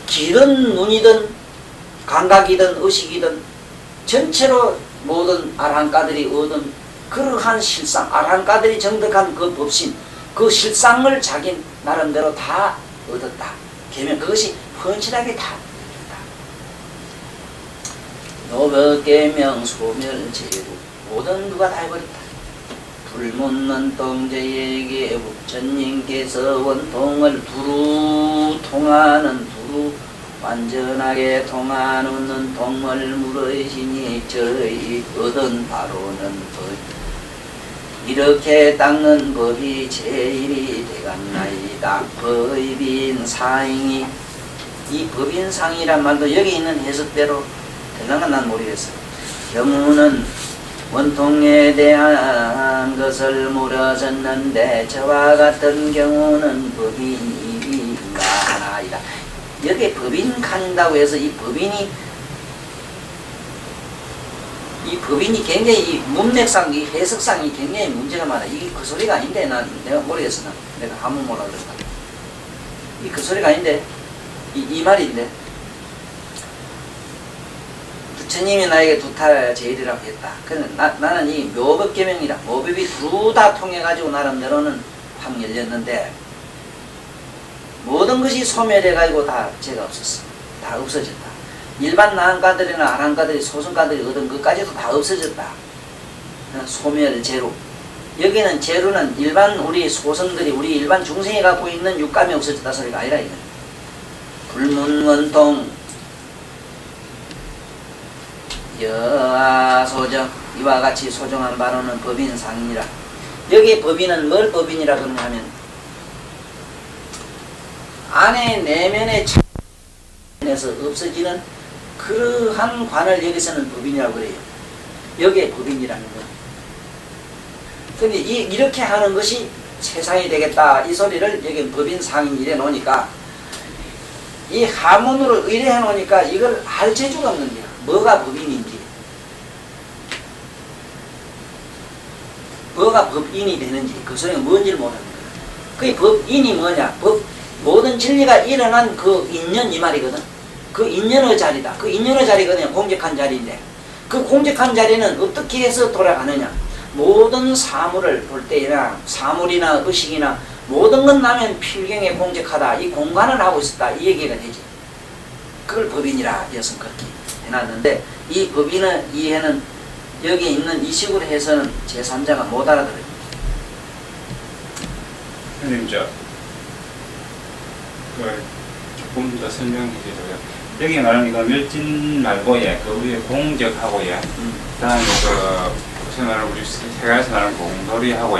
길은 눈이든 감각이든 의식이든 전체로 모든 아라한가들이 얻은 그러한 실상, 아라한가들이 정득한 그 법신, 그 실상을 자기 나름대로 다 얻었다. 계명 그것이 헌실하게 다 얻었다. 노법계명 소멸제도 모든 누가 다 해버렸다. 불묻는 동제에게 부처님께서 원통을 두루 통하는 두루 완전하게 통하는 통을 물으시니 저희 얻은 바로는 이렇게 닦는 법이 제일이 되겠나이다. 법인 상이 이 법인 상이란 말도 여기 있는 해석대로 되는가 난 모르겠어요. 경우는 원통에 대한 것을 물어졌는데 저와 같은 경우는 법인인가 하나이다. 여기에 법인 칸다고 해서 이 법인이 굉장히 이 문맥상, 이 해석상이 굉장히 문제가 많아. 이게 그 소리가 아닌데, 내가 모르겠어. 내가 한번 몰라 그랬다. 이 그 소리가 아닌데, 이 말인데. 부처님이 나에게 두타 제일이라고 했다. 그래서 나는 이 묘법계명이라, 묘법이 두루 다 통해가지고 나름대로는 확 열렸는데, 모든 것이 소멸해가지고 다 죄가 없었어. 다 없어졌다. 일반 나한가들이나 아란가들이 소선가들이 얻은 것까지도 다 없어졌다. 소멸 제로. 여기는 제로는 일반 우리 소성들이 우리 일반 중생이 갖고 있는 육감이 없어졌다 소리가 아니라 이거. 불문원통 여소정 이와 같이 소정한 바로는 법인상이라. 여기 법인은 뭘 법인이라 그러냐 하면 안에 내면의 에서 없어지는 그러한 관을 여기서는 법인이라고 그래요. 여기에 법인이라는 거예요. 근데 이렇게 하는 것이 세상이 되겠다 이 소리를 여기 법인상인 이래 놓으니까 이 하문으로 의뢰해 놓으니까 이걸 알 재주가 없는 거야. 뭐가 법인인지 뭐가 법인이 되는지 그 소리가 뭔지를 모르는 거야. 그 법인이 뭐냐, 모든 진리가 일어난 그 인연 이 말이거든. 그 인연의 자리다. 그 인연의 자리거든요. 공적한 자리인데 그 공적한 자리는 어떻게 해서 돌아가느냐, 모든 사물을 볼 때나 사물이나 의식이나 모든 것 나면 필경에 공적하다. 이 공간을 하고 있었다. 이 얘기가 되지. 그걸 법인이라 여성 그렇게 해놨는데 이 법인의 이해는 여기 있는 이 식으로 해서는 제3자가 못 알아들어요. 선생님 조금 더 설명해 주세요. 여기 말하는 이거 멸진 말고 그 우리 공적하고 그다음에 무슨 말하는 우리 세간에서 말하는 공돌이하고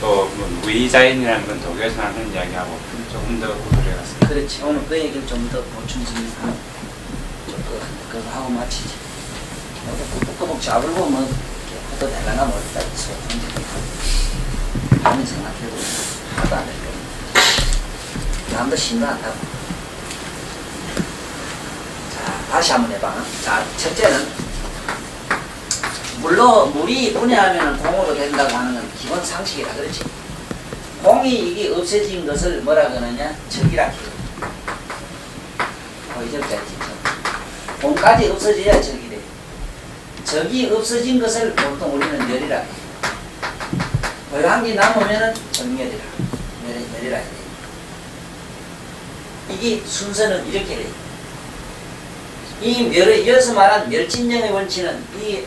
또 무의자인이라는 건 독일에서 하는 이야기하고 조금 더 구별해 갔습니다. 그렇지. 오늘 그 얘기를 좀 더 보충 설명하고 그거 하고 마치지. 꾸벅꾸벅 잡으고 뭐 또 되려나 모르겠다. 많이 생각해도 하도 안 될 겁니다. 남도 신도한다고. 자, 다시 한번 해봐. 자, 첫째는 물이 분해하면 공으로 된다고 하는 건 기본 상식이라 그렇지. 공이 이게 없어진 것을 뭐라 그러느냐? 적이라 해요. 거기서까지 공까지 없어져야 적이 돼. 적이 없어진 것을 보통 우리는 멸이라 해요. 한 개 남으면은 정멸이라. 멸이라 해요. 이게 순서는 이렇게 돼요. 이 멸을 이어서 말한 멸진정의 원칙은 이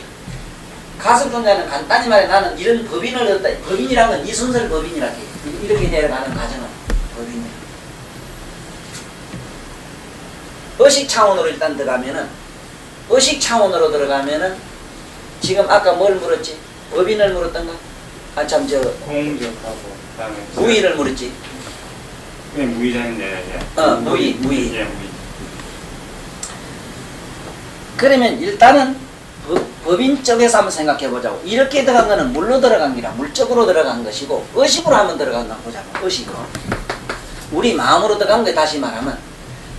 가섭존자는 간단히 말해 나는 이런 법인을 얻었다. 법인이라는 건 이 순서를 법인이라 해요. 이렇게 내려가는 과정은 법인이야. 의식 차원으로 일단 들어가면은 지금 아까 뭘 물었지? 법인을 물었던가? 공적하고 그다음에 무의를 물었지? 그냥 무의자인데 무의. 그러면 일단은 법인 쪽에서 한번 생각해 보자고. 이렇게 들어간 거는 물로 들어간 게라 물적으로 들어간 것이고 의식으로 한번 들어간다 보자고. 의식으로. 우리 마음으로 들어간 거 다시 말하면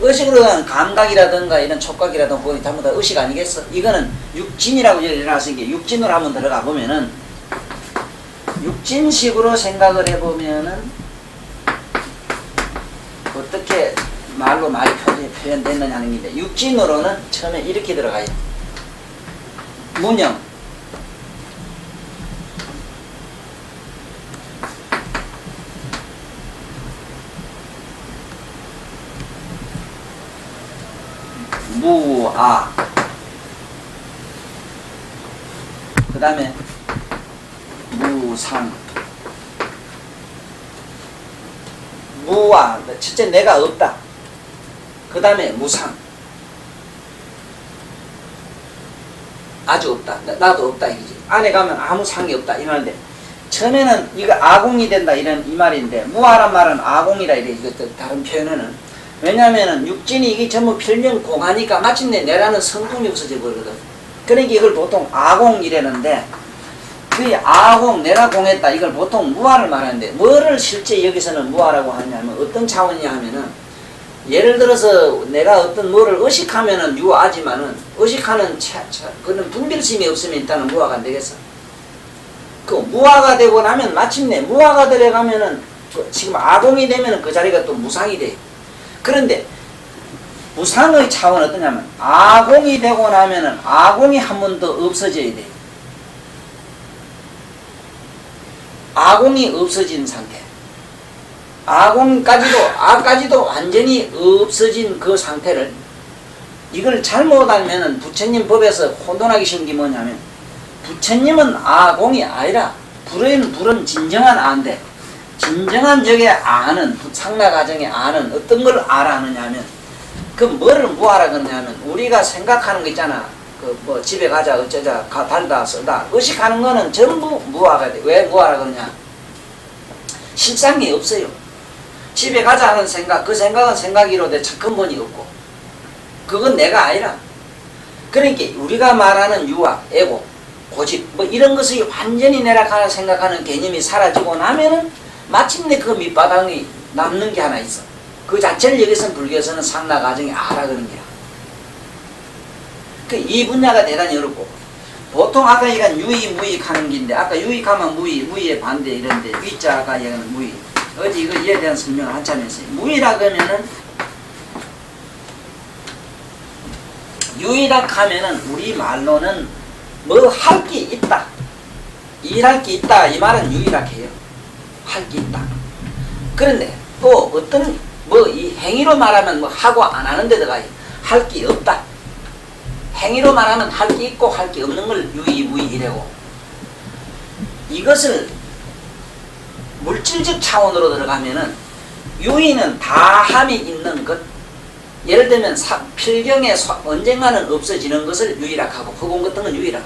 의식으로 들어간 감각이라든가 이런 촉각이라든가 그거 전부 다 의식 아니겠어? 이거는 육진이라고 일어났으니까 육진으로 한번 들어가 보면은 육진식으로 생각을 해보면은 어떻게 말로 많이 표현됐느냐는 건데 육진으로는 처음에 이렇게 들어가요. 문형 무아 그 다음에 무상 무아 첫째 내가 없다. 그 다음에 무상 아주 없다. 나도 없다 이거지. 안에 가면 아무 상이 없다 이 말인데 처음에는 이거 아공이 된다 이런 이 말인데 무아란 말은 아공이라 이래. 이것도 다른 표현은 왜냐면은 육진이 이게 전부 필명 공하니까 마침내 내라는 성품이 없어져 버리거든. 그러니까 이걸 보통 아공이라는데 그 아공 내가 공했다 이걸 보통 무아를 말하는데 뭐를 실제 여기서는 무아라고 하냐면 어떤 차원이냐 하면은 예를 들어서 내가 어떤 뭐를 의식하면은 유아지만은 의식하는 그런 분별심이 없으면 일단은 무아가 안 되겠어. 그 무아가 되고 나면 마침내 무아가 들어가면은 지금 아공이 되면은 그 자리가 또 무상이 돼. 그런데 무상의 차원은 어떠냐면 아공이 되고 나면은 아공이 한 번 더 없어져야 돼. 아공이 없어진 상태. 아까지도 완전히 없어진 그 상태를 이걸 잘못 알면은 부처님 법에서 혼돈하기 쉬운 게 뭐냐면 부처님은 아공이 아니라 불은 진정한 아인데 진정한 적의 아는 상나가정의 아는 어떤 걸 알아느냐 하면 그 뭐를 뭐하라 그러냐면 우리가 생각하는 거 있잖아. 그 뭐 집에 가자 어쩌자 달다 쓰다 의식하는 거는 전부 무화가 돼. 왜 무화라 그러냐? 실상이 없어요. 집에 가자 하는 생각, 그 생각은 생각이로 돼 근본이 없고 그건 내가 아니라. 그러니까 우리가 말하는 유학, 애고, 고집 뭐 이런 것이 완전히 내가 생각하는 개념이 사라지고 나면은 마침내 그 밑바닥이 남는 게 하나 있어. 그 자체를 여기서는 불교에서는 상나가정이 아라 그런 거야. 이 분야가 대단히 어렵고 보통 아까 얘기한 유의 무익 하는 게인데 아까 유익하면 무의의 반대 이런데 위자가 얘기하는 무의 어제 이거에 대한 설명을 한참 했어요. 무의라 그러면은 유의라 하면은 우리 말로는 뭐 할 게 있다 일할 게 있다 이 말은 유의라 해요. 할 게 있다. 그런데 또 어떤 뭐 이 행위로 말하면 뭐 하고 안 하는 데 들어가요. 할 게 없다. 행위로 말하면 할 게 있고 할 게 없는 걸 유의, 무의 이래고 이것을 물질적 차원으로 들어가면은 유의는 다함이 있는 것 예를 들면 필경에 언젠가는 없어지는 것을 유의라 하고 허공 같은 건 유의라.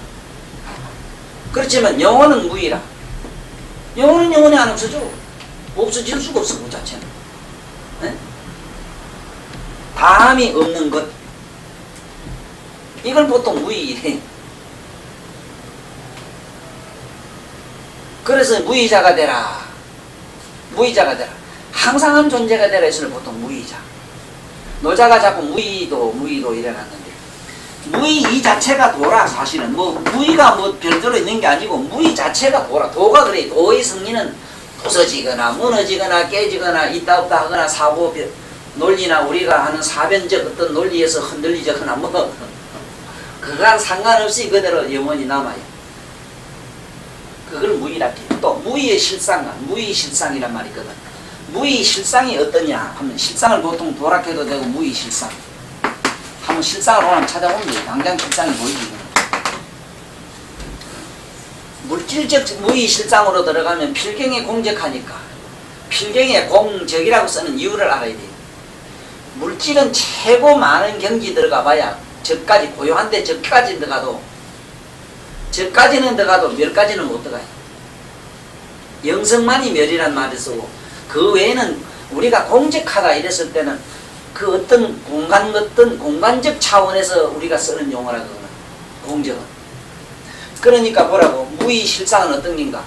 그렇지만 영혼은 무의라. 영혼은 영원히 안 없어져. 없어질 수가 없어 그 자체는. 네? 다함이 없는 것 이걸 보통 무의이래. 그래서 무의자가 되라. 무의자가 되라. 항상한 존재가 되라 해서 보통 무의자. 노자가 자꾸 무의도 이래놨는데 무의 이 자체가 도라. 사실은 뭐 무의가 뭐 별도로 있는 게 아니고 무의 자체가 도라. 도가 그래. 도의 승리는 부서지거나 무너지거나 깨지거나 있다 없다 하거나 사고 논리나 우리가 하는 사변적 어떤 논리에서 흔들리거나 뭐 그간 상관없이 그대로 영원히 남아요. 그걸 무의라 해요. 또 무의의 실상은 무의 실상이란 말이 있거든. 무의 실상이 어떠냐 하면 실상을 보통 도락해도 되고 무의 실상 한번 실상을 오늘 찾아보면 돼요. 당장 실상이 보이지. 물질적 무의 실상으로 들어가면 필경에 공적하니까 필경에 공적이라고 쓰는 이유를 알아야 돼요. 물질은 최고 많은 경지 들어가 봐야 저까지 고요한데 저까지 들어가도 저까지는 들어가도 멸까지는 못 들어가요. 영성만이 멸이란 말을 쓰고 그 외에는 우리가 공적하다 이랬을 때는 그 어떤 공간적 차원에서 우리가 쓰는 용어라 그거는 공적은. 그러니까 뭐라고 무의 실상은 어떤 건가?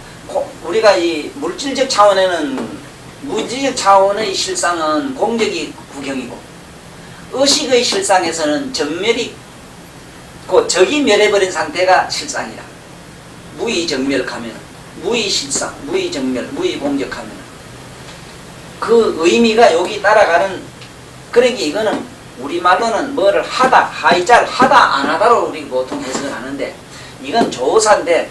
우리가 이 물질적 차원에는 물질적 차원의 실상은 공적이 구경이고 의식의 실상에서는 전멸이 그 적이 멸해버린 상태가 실상이라. 무의 정멸하면 무의 실상, 무의 정멸, 무의 공적하면 그 의미가 여기 따라가는. 그러니까 이거는 우리말로는 뭐를 하다, 하이잘 하다 안 하다로 우리 보통 해석을 하는데 이건 조사인데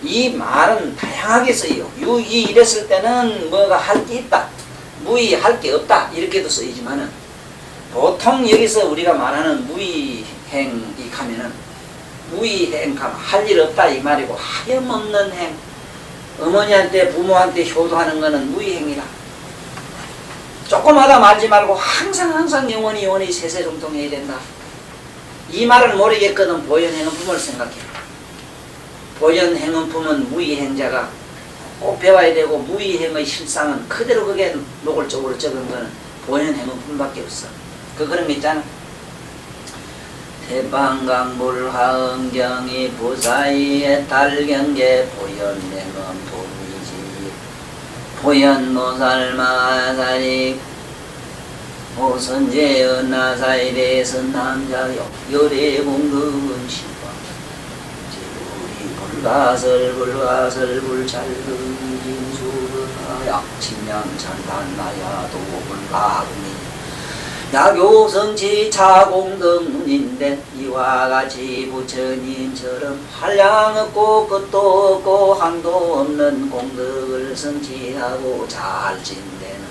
이 말은 다양하게 쓰여요. 유의 이랬을 때는 뭐가 할 게 있다, 무의 할 게 없다 이렇게도 쓰이지만은 보통 여기서 우리가 말하는 무의행이 가면은 무의행 가면 할 일 없다 이 말이고 하염없는 행 어머니한테 부모한테 효도하는 거는 무의행이라. 조금 하다 말지 말고 항상 영원히 세세동통해야 된다. 이 말을 모르겠거든 보현행은품을 생각해. 보현행은품은 무의행자가 꼭 배워야 되고 무의행의 실상은 그대로 그게 노골적으로 적은 거는 보현행은품밖에 없어. 그런 게 있잖아. 대방강물 화엄경이 부사이의 달경계 보현행은품이지. 보현노살마사리 오선제의 나사이레서 남자여 열애공급은 시방 지우리 불가설 불찰금진수르나야 침량찬단나야 도불가금이 야교성치 차공덕문인데 이와 같이 부처님처럼 한량 없고 끝도 없고 한도 없는 공덕을 성취하고 잘 진대는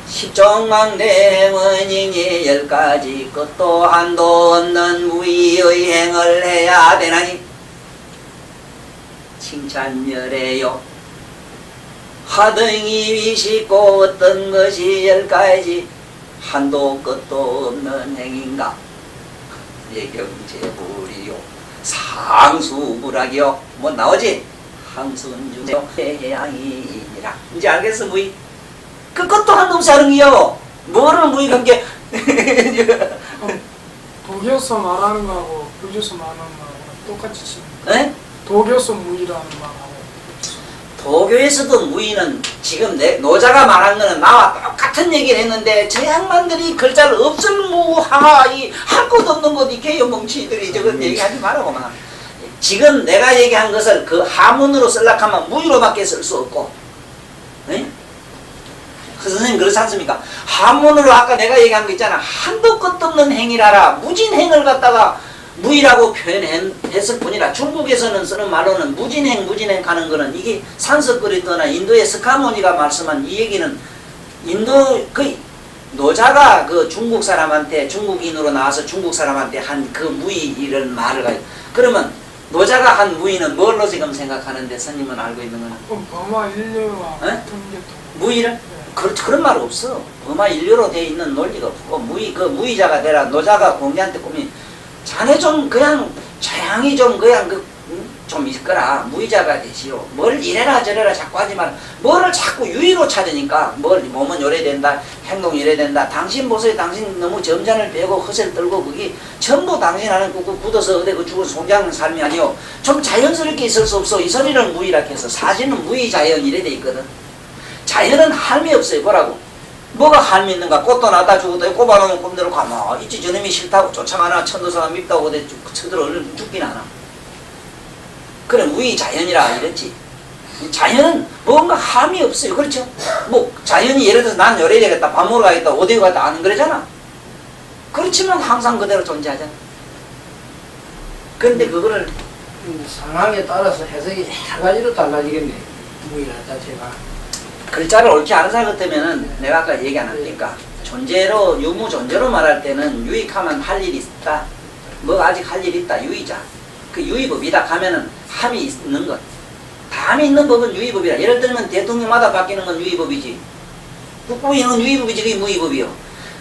십종망대 원인이 10가지 끝도 한도 없는 무의의 행을 해야 되나니 칭찬멸해요. 하등이 위식고 어떤 것이 10가지 한도 끝도 없는 행인가. 예경제불이요 상수불학이요 뭐 나오지? 항순주요 해양이니라. 이제 알겠어 무의? 그것도 한도 없이 하는 게요. 뭐를 무의 관계? 독여서 말하는 거하고 불교서 말하는 거하고 똑같이 씁니까? 네? 독여서 무의라는 말하고 도교에서도 무의는 지금 노자가 말한 거는 나와 똑같은 얘기를 했는데 저 양반들이 글자를 없을무하 할 것 없는 것 이 개요멍치들이 저건 얘기하지 말라고 막. 지금 내가 얘기한 것을 그 하문으로 쓰려하면 무의로밖에 쓸 수 없고, 네? 그 선생님 그렇지 않습니까? 하문으로 아까 내가 얘기한 거 있잖아. 한도 끝도 없는 행위라라. 무진행을 갖다가 무의라고 표현했을 뿐이라. 중국에서는 쓰는 말로는 무진행 하는 거는 이게 산스크리트나 인도의 스카모니가 말씀한 이 얘기는 인도 그 노자가 그 중국 사람한테 중국인으로 나와서 중국 사람한테 한 그 무의 이런 말을 가요. 그러면 노자가 한 무의는 뭘로 지금 생각하는데 스님은 알고 있는 거는? 그럼 범화 인류와 네? 같은 게 무의를? 네. 그런 말 없어. 범화 인류로 되어 있는 논리가 없고 무의자가 되라. 노자가 공자한테 꾸미 자네 좀 그냥 조용히 좀 그냥 좀 있거라. 무의자가 되시오. 뭘 이래라 저래라 자꾸 하지 말. 뭐를 자꾸 유의로 찾으니까 뭘 몸은 요래 된다. 행동이 이래 된다. 당신 보세요. 당신 너무 점잔을 빼고 허세를 떨고 그게 전부 당신 안에 굳어서 어디 그 죽은 송장 삶이 아니오. 좀 자연스럽게 있을 수 없어. 이 소리를 무의라 해서 사실은 무의 자연 이래 돼 있거든. 자연은 할미 없어요. 뭐라고? 뭐가 할미 있는가? 꽃도 나다 죽어도 꼽아놓으면 꼽대로 가만 있지. 저놈이 싫다고 쫓아가나 천도사가 밉다고 어디 쳐들어 얼른 죽긴 하나. 그래 무의 자연이라 이랬지. 자연은 뭔가 함이 없어요. 그렇죠? 뭐 자연이 예를 들어서 난 요래 되겠다. 밥 먹으러 가겠다. 어디 가겠다. 안 그러잖아. 그렇지만 항상 그대로 존재하잖아. 그런데 그거를 상황에 따라서 해석이 여러 가지로 달라지겠네. 무의라 자체가. 글자를 옳게 아는 사람 같으면은 내가 아까 얘기 안 하니까 존재로 유무 존재로 말할 때는 유익하면 할 일이 있다. 뭐가 아직 할 일이 있다. 유의자. 그 유의법이다 하면은 함이 있는 것. 함이 있는 법은 유의법이라. 예를 들면 대통령마다 바뀌는 건 유의법이지. 국부위는 유의법이지 그게 무의법이요.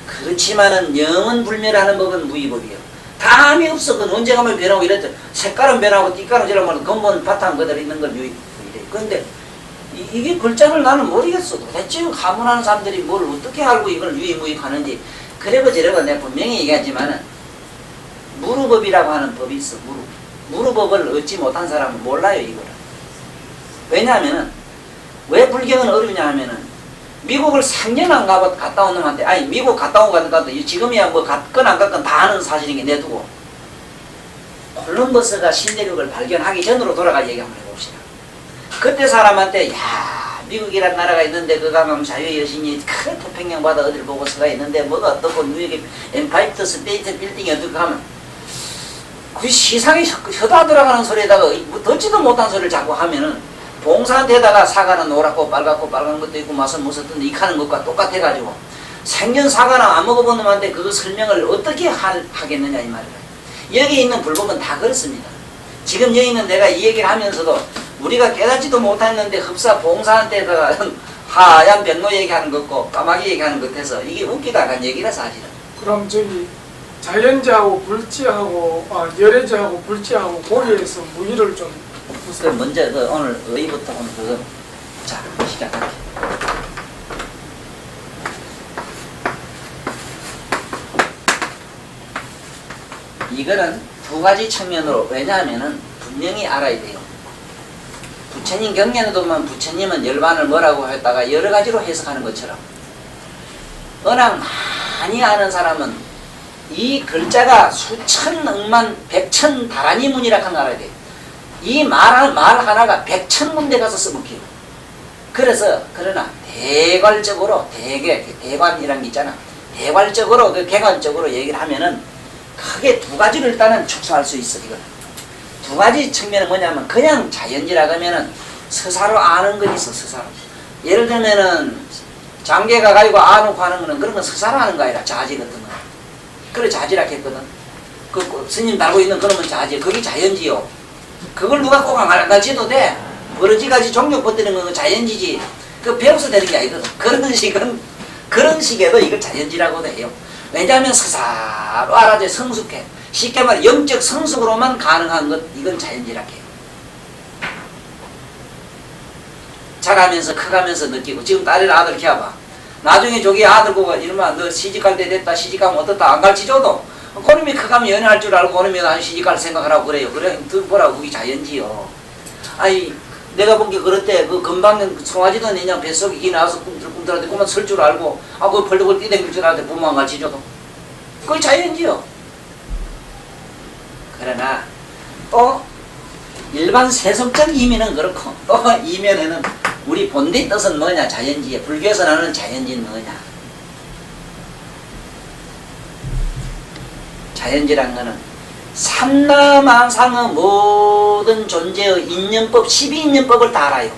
그렇지만은 영은 불멸하는 법은 무의법이요. 함이 없어. 그건 언제 가면 변하고 이랬죠. 색깔은 변하고 띠깔은 저러면 근본 바탕 그대로 있는 건 유의법이래. 그런데 이게 글자를 나는 모르겠어. 도대체 하문하는 사람들이 뭘 어떻게 알고 이걸 유의무익하는지. 그래고 저래고 내가 분명히 얘기하지만은 무르법이라고 하는 법이 있어. 무르법을 얻지 못한 사람은 몰라요 이거를. 왜냐하면은 왜 불경은 어려우냐 하면은 미국을 3년 안 갔다 온 놈한테 아니 미국 갔다 온 거 같다 지금이야 뭐 갔건 안 갔건 다 아는 사실인 게 내두고 콜럼버스가 신대륙을 발견하기 전으로 돌아가 얘기 한번 해봅시다. 그때 사람한테 야 미국이란 나라가 있는데 그 가면 자유의 여신이 큰 태평양 바다 어디를 보고 서가 있는데 뭐가 어떻고 뉴욕의 엠파이어 스테이트 빌딩이 어떻게 하면 그 시상이 혀다 들어가는 소리에다가 뭐 듣지도 못한 소리를 자꾸 하면은 봉사한테다가 사과는 노랗고 빨갛고 빨간 것도 있고 맛은 무섭던데 익하는 것과 똑같아가지고 생전 사과나 안 먹어본 놈한테 그 설명을 어떻게 하겠느냐 이 말이에요. 여기 있는 불법은 다 그렇습니다. 지금 여기 있는 내가 이 얘기를 하면서도 우리가 깨닫지도 못했는데 흡사 봉사한테다가 하얀 변노 얘기하는 것과 까마귀 얘기하는 것 해서 이게 웃기다 간 얘기라 사실은. 그럼 저기 자연재하고 불지하고 열애재하고 불지하고 거기에서 무의를 좀 그럼 먼저 그 오늘 의부터 오늘 그거 자 시작할게. 이거는 두 가지 측면으로 왜냐하면은 분명히 알아야 돼요. 부처님 경전에도 보면 부처님은 열반을 뭐라고 했다가 여러 가지로 해석하는 것처럼 워낙 많이 아는 사람은 이 글자가 수천 억만 백천 다라니 문이라 하는 거 알아야 돼요. 이 말 하나가 100,000군데 가서 써먹혀요. 그래서 그러나 대괄적으로 대관이라는 게 있잖아. 대괄적으로 그 객관적으로 얘기를 하면은 크게 두 가지를 일단은 축소할 수 있어. 이거 두 가지 측면은 뭐냐면 그냥 자연지라 그러면은 서사로 아는 거 있어. 서사로 예를 들면은 장계가 가지고 안 놓고 하는 거는 그런 건 서사라는 거 아니라 자지 같은 거. 그래 자지라 했거든. 그 스님 달고 있는 그놈은 자지. 그게 자연지요. 그걸 누가 꼭 안 가르쳐도 돼. 버러지같이 종족 버티는 건 자연지지. 그 배워서 되는 게 아니거든. 그런 식에도 이걸 자연지라고도 해요. 왜냐하면 서사로 알아줘야 성숙해. 쉽게 말해 영적 성숙으로만 가능한 것, 이건 자연지라고 해요. 자라면서 커가면서 느끼고. 지금 딸이랑 아들 키워봐. 나중에 저기 아들 보고 이러면 너 시집갈 때 됐다, 시집가면 어떻다, 안 가르치줘도 그놈이 커가면 연애할 줄 알고 그놈이 난 시집갈 생각하라고 그래요. 그래 보라고. 그게 자연지요. 아니 내가 본 게 그럴 때 그 금방 송아지도 내냥 뱃속에 이 나와서 꿈틀꿈틀한데 그만 설 줄 알고 그 벌떡을 뛰댕길 줄 알았는데 부모 안 가르치줘도 그게 자연지요. 그러나 또 일반 세속적 이면은 그렇고 또 이면에는 우리 본디 뜻은 뭐냐? 자연지에. 불교에서 나오는 자연지는 뭐냐? 자연지란 거는 삼라만상의 모든 존재의 인연법, 12인연법을 다 알아요.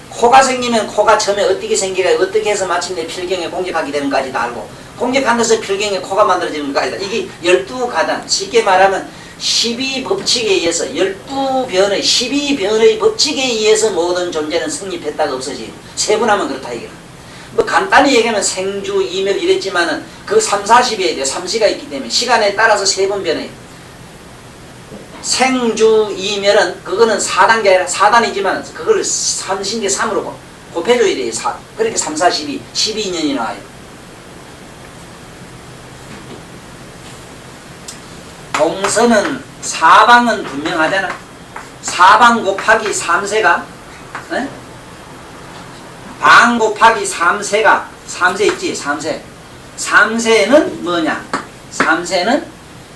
코가 생기면 코가 처음에 어떻게 생기가 어떻게 해서 마침내 필경에 공격하게 되는까지 다 알고, 공격한 데서 필경에 코가 만들어지는 것까지 다. 이게 12가단, 쉽게 말하면 12법칙에 의해서 12변의 12변의 법칙에 의해서 모든 존재는 성립했다가 없어지요. 세분하면 그렇다 이게. 뭐 간단히 얘기하면 생주, 이멸 이랬지만은 그 3, 40에 이제 3시가 있기 때문에 시간에 따라서 세 번 변해요. 생주, 이멸은 그거는 4단계 아니라 4단이지만 그걸 3신계 3으로 곱해줘야 돼요. 그렇게 3, 4, 12, 12년이 나와요. 동서는 사방은 분명하잖아. 사방 곱하기 3세가 방 곱하기 3세가 3세 있지. 3세는 뭐냐? 3세는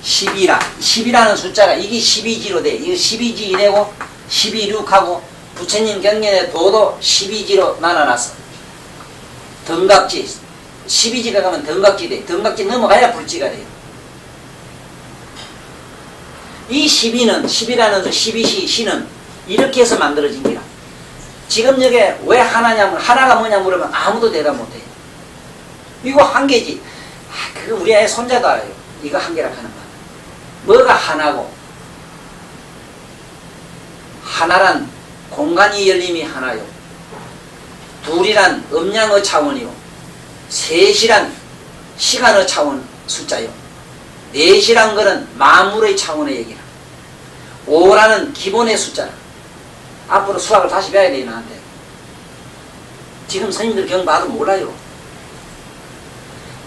10이라. 10이라는 숫자가 이게 12지로 돼. 이거 12지 이래고 12륙하고 부처님 경전에 도도 12지로 나눠놨어. 등각지. 12지가 가면 등각지 돼. 등각지 넘어가야 불지가 돼요. 이 12는 10이라는 12시 시는 이렇게 해서 만들어진 거야. 지금 여기에 왜 하나냐면 하나가 뭐냐 물으면 아무도 대답 못해요. 이거 한 개지. 그거 우리 아이 손자도 알아요. 이거 한 개라 하는 말. 뭐가 하나고, 하나란 공간이 열림이 하나요. 둘이란 음량의 차원이요. 셋이란 시간의 차원 숫자요. 넷이란 거는 만물의 차원의 얘기라. 5라는 기본의 숫자라. 앞으로 수학을 다시 배워야 돼 나한테. 지금 선생님들 경 봐도 몰라요.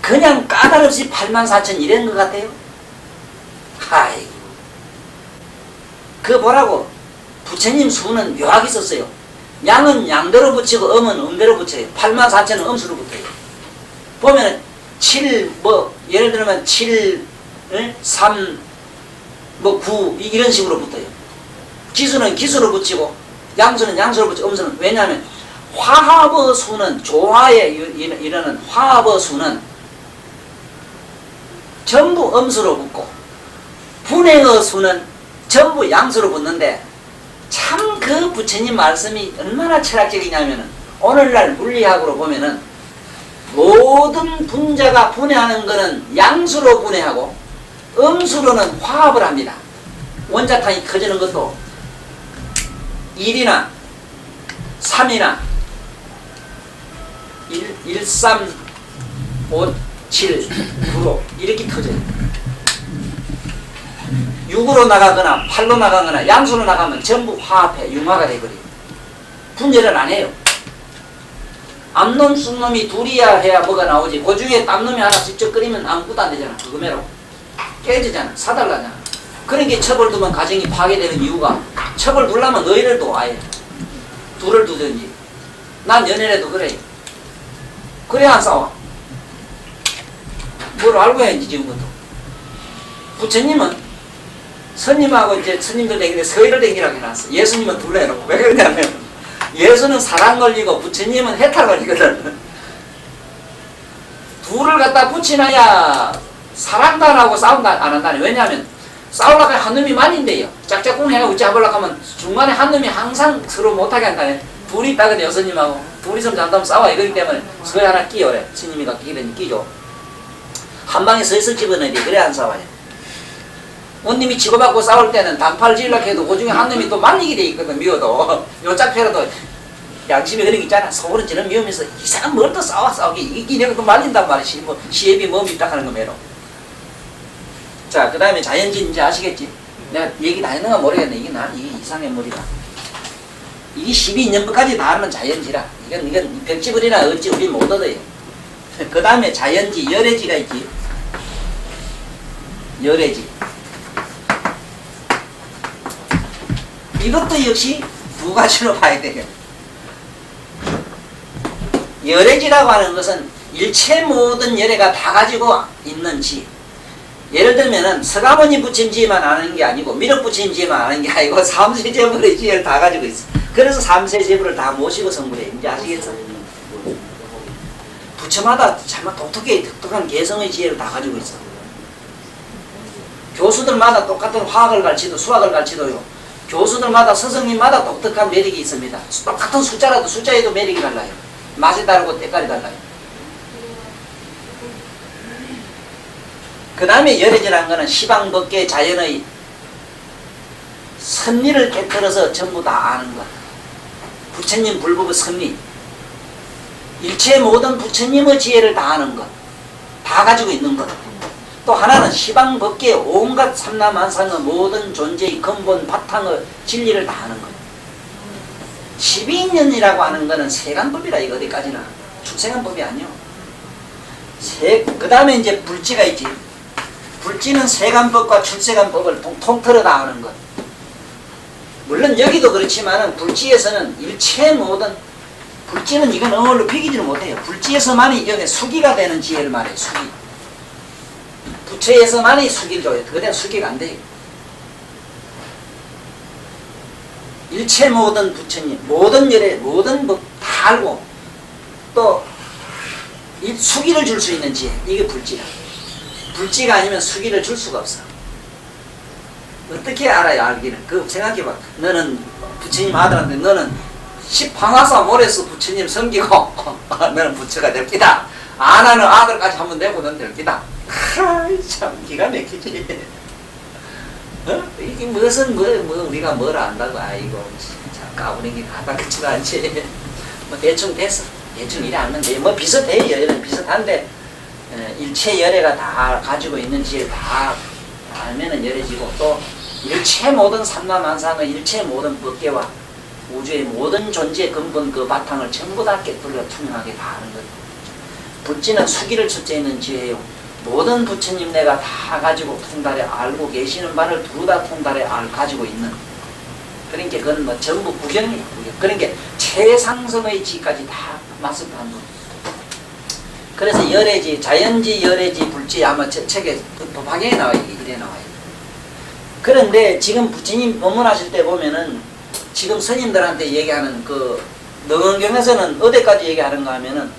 그냥 까다롭이 84,000 이런 것 같아요. 아이고. 그거 보라고. 부처님 수는 묘하게 썼어요. 양은 양대로 붙이고 음은 음대로 붙여요. 84,000은 음수로 붙어요. 보면은 7, 예를 들면 7, 3, 9 이런 식으로 붙어요. 기수는 기수로 붙이고 양수는 양수로 붙이고 음수는. 왜냐하면 화합의 수는 조화에 이르는 화합의 수는 전부 음수로 붙고 분해의 수는 전부 양수로 붙는데 참 그 부처님 말씀이 얼마나 철학적이냐면은 오늘날 물리학으로 보면은 모든 분자가 분해하는 거는 양수로 분해하고 음수로는 화합을 합니다. 원자탄이 커지는 것도 1이나 3이나 1, 3, 5, 7, 9로 이렇게 터져요. 6으로 나가거나 8로 나가거나 양수로 나가면 전부 화합해 융화가 돼버려요. 분열을 안 해요. 암놈, 쑥놈이 둘이야 해야 뭐가 나오지. 그 중에 땀놈이 하나 직접 끓이면 아무것도 안 되잖아. 그거매로 깨지잖아. 사달라잖아. 그런 게 첩을 두면 가정이 파괴되는 이유가, 첩을 두려면 너희를 둬. 아예 둘을 두든지. 난 연애라도 그래. 그래야 안 싸워. 뭘 알고 해야지. 지금부터 부처님은 스님하고 이제 스님들 댕기는데 서희를 댕기라고 해놨어. 예수님은 둘로 해놓고. 왜 그러냐면 예수는 사랑 걸리고 부처님은 해탈 걸리거든. 둘을 갖다 붙이나야 사랑도 안 하고 싸움도 안 한다니. 왜냐하면 싸우려고 하면 한 놈이 만인데요. 짝짝꿍 해가지고 잡으려고 하면 중간에 한 놈이 항상 서로 못하게 한다네. 둘이 있다거든요, 스님하고. 둘이서 잔다면 싸워요. 그렇기 때문에 서에 하나 끼요. 스님이가 끼면 끼죠. 한 방에 서있을 집어넣어야 돼. 그래 안 싸워요. 원님이 치고받고 싸울 때는 단팔 지으려고 해도 그 중에 한 놈이 또 말리게 돼 있거든, 미워도. 요 짝패라도 양심이 그런 게 있잖아. 속으로 저는 미우면서 이상한 뭘 또 싸우게 이기려고 또 말린단 말이지. 뭐 시애비 몸이 딱 하는 거 매로. 자, 그 다음에 자연진 이제 아시겠지? 내가 얘기 다 했는가 모르겠네. 이게 이상해 머리가. 이게 12년부까지 다 하면 자연지라. 이건 벽지불이나 어찌 우리 못 얻어요. 그 다음에 자연지, 열애지가 있지. 열애지. 이것도 역시 두 가지로 봐야 돼요. 열애지라고 하는 것은 일체 모든 열애가 다 가지고 있는 지. 예를 들면은 서가모니 부처님지만 아는 게 아니고 미륵 부처님지만 아는 게 아니고 삼세제불의 지혜를 다 가지고 있어. 그래서 삼세제불을 다 모시고 성불해. 이제 아시겠어? 부처마다 정말 독특한 개성의 지혜를 다 가지고 있어. 교수들마다 똑같은 화학을 가르치도 수학을 가르치도요. 교수들마다 스승님마다 독특한 매력이 있습니다. 똑같은 숫자라도 숫자에도 매력이 달라요. 맛이 다르고 때깔이 달라요. 그 다음에 열애지라는 것은 시방법계 자연의 선리를 깨뜨려서 전부 다 아는 것. 부처님 불법의 선리. 일체 모든 부처님의 지혜를 다 아는 것. 다 가지고 있는 것. 또 하나는 시방법계 온갖 삼라만상의 모든 존재의 근본 바탕의 진리를 다 아는 것. 12인연이라고 하는 것은 세간법이라 이거 어디까지나. 출세간법이 아니요. 그 다음에 이제 불지가 있지. 불지는 세간법과 출세간법을 통틀어 다 아는 것. 물론 여기도 그렇지만은 불지에서는 일체 모든 불지는 이건 어물로 비기지는 못해요. 불지에서만이 여기 수기가 되는 지혜를 말해요. 수기. 부처에서만이 수기를 줘요. 그대로 수기가 안 돼요. 일체 모든 부처님, 모든 열애, 모든 법 다 알고 또 이 수기를 줄 수 있는 지혜. 이게 불지다. 불지가 아니면 수기를 줄 수가 없어. 어떻게 알아요, 알기는? 그 생각해봐. 너는 부처님 아들한테 너는 10방화사 모래서 부처님 섬기고 너는 부처가 될 기다. 안 하는 아들까지 한번 내고 넌 될 기다. 참 기가 막히지. 이게 무슨 우리가 뭘 안다고. 아이고 참 까부리기 하다 그치도 않지. 뭐 대충 됐어. 대충 이래 하면 돼. 뭐 비슷해요. 열애는 비슷한데 일체 열애가 다 가지고 있는 지혜를 다 알면은 열애지고 또 일체 모든 삼라만상의 일체 모든 법계와 우주의 모든 존재의 근본 그 바탕을 전부 다 깨뜨려 투명하게 다 아는 것. 불지는 수기를 첫째 있는 지혜요. 모든 부처님 내가 다 가지고 통달에 알고 계시는 바를 두루 다 통달에 가지고 있는. 그러니까 그건 뭐 전부 구경이에요. 구경. 그러니까 최상승의 지까지 다 맞습한 거. 그래서 열애지, 자연지, 열애지, 불지 아마 책에 방향에 나와요. 이래 나와요. 그런데 지금 부처님 법문하실 때 보면은 지금 스님들한테 얘기하는 그 능언경에서는 어디까지 얘기하는가 하면은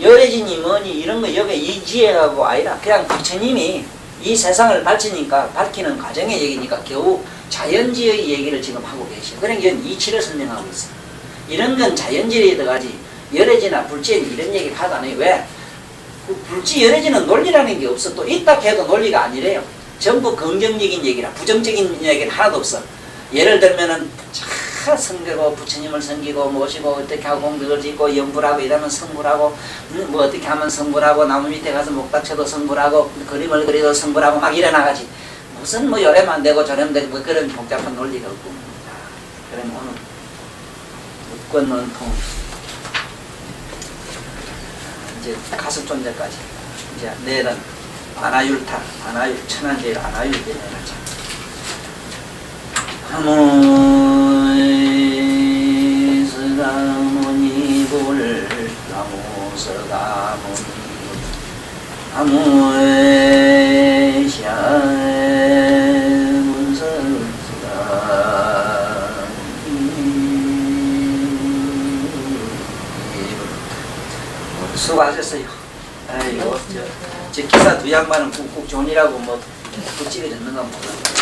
열애지니 뭐니 이런 거 여기 이 지혜하고 아니라 그냥 부처님이 이 세상을 밝히는 과정의 얘기니까 겨우 자연지의 얘기를 지금 하고 계셔. 그러니까 이치를 설명하고 있어. 이런 건 자연지에 들어가지 열애지나 불지에는 이런 얘기 하도 안 해요. 왜? 그 불지 열애지는 논리라는 게 없어. 또 있다 해도 논리가 아니래요. 전부 긍정적인 얘기라. 부정적인 얘기는 하나도 없어. 예를 들면은 차 성되고 부처님을 섬기고 모시고 어떻게 하고 공덕을 짓고 연불하고 이러면 성불하고 뭐 어떻게 하면 성불하고 나무 밑에 가서 목닥쳐도 성불하고 그림을 그려도 성불하고 막 이래나가지. 무슨 뭐 요래만 되고 저래만 되고 뭐 그런 복잡한 논리가 없고. 그럼 오늘 묵건원통 이제 가슴 존재까지 이제 내일은 안아율타, 안아율, 천안제일 안아율 내려가자. 나무 서가모니 불 나무 서가모니 나무에 샤에 문서가 수고하셨어요. 아이고 저 기사 두 양반은 꾹꾹 존이라고 뭐 붙이게 됐는가 몰라.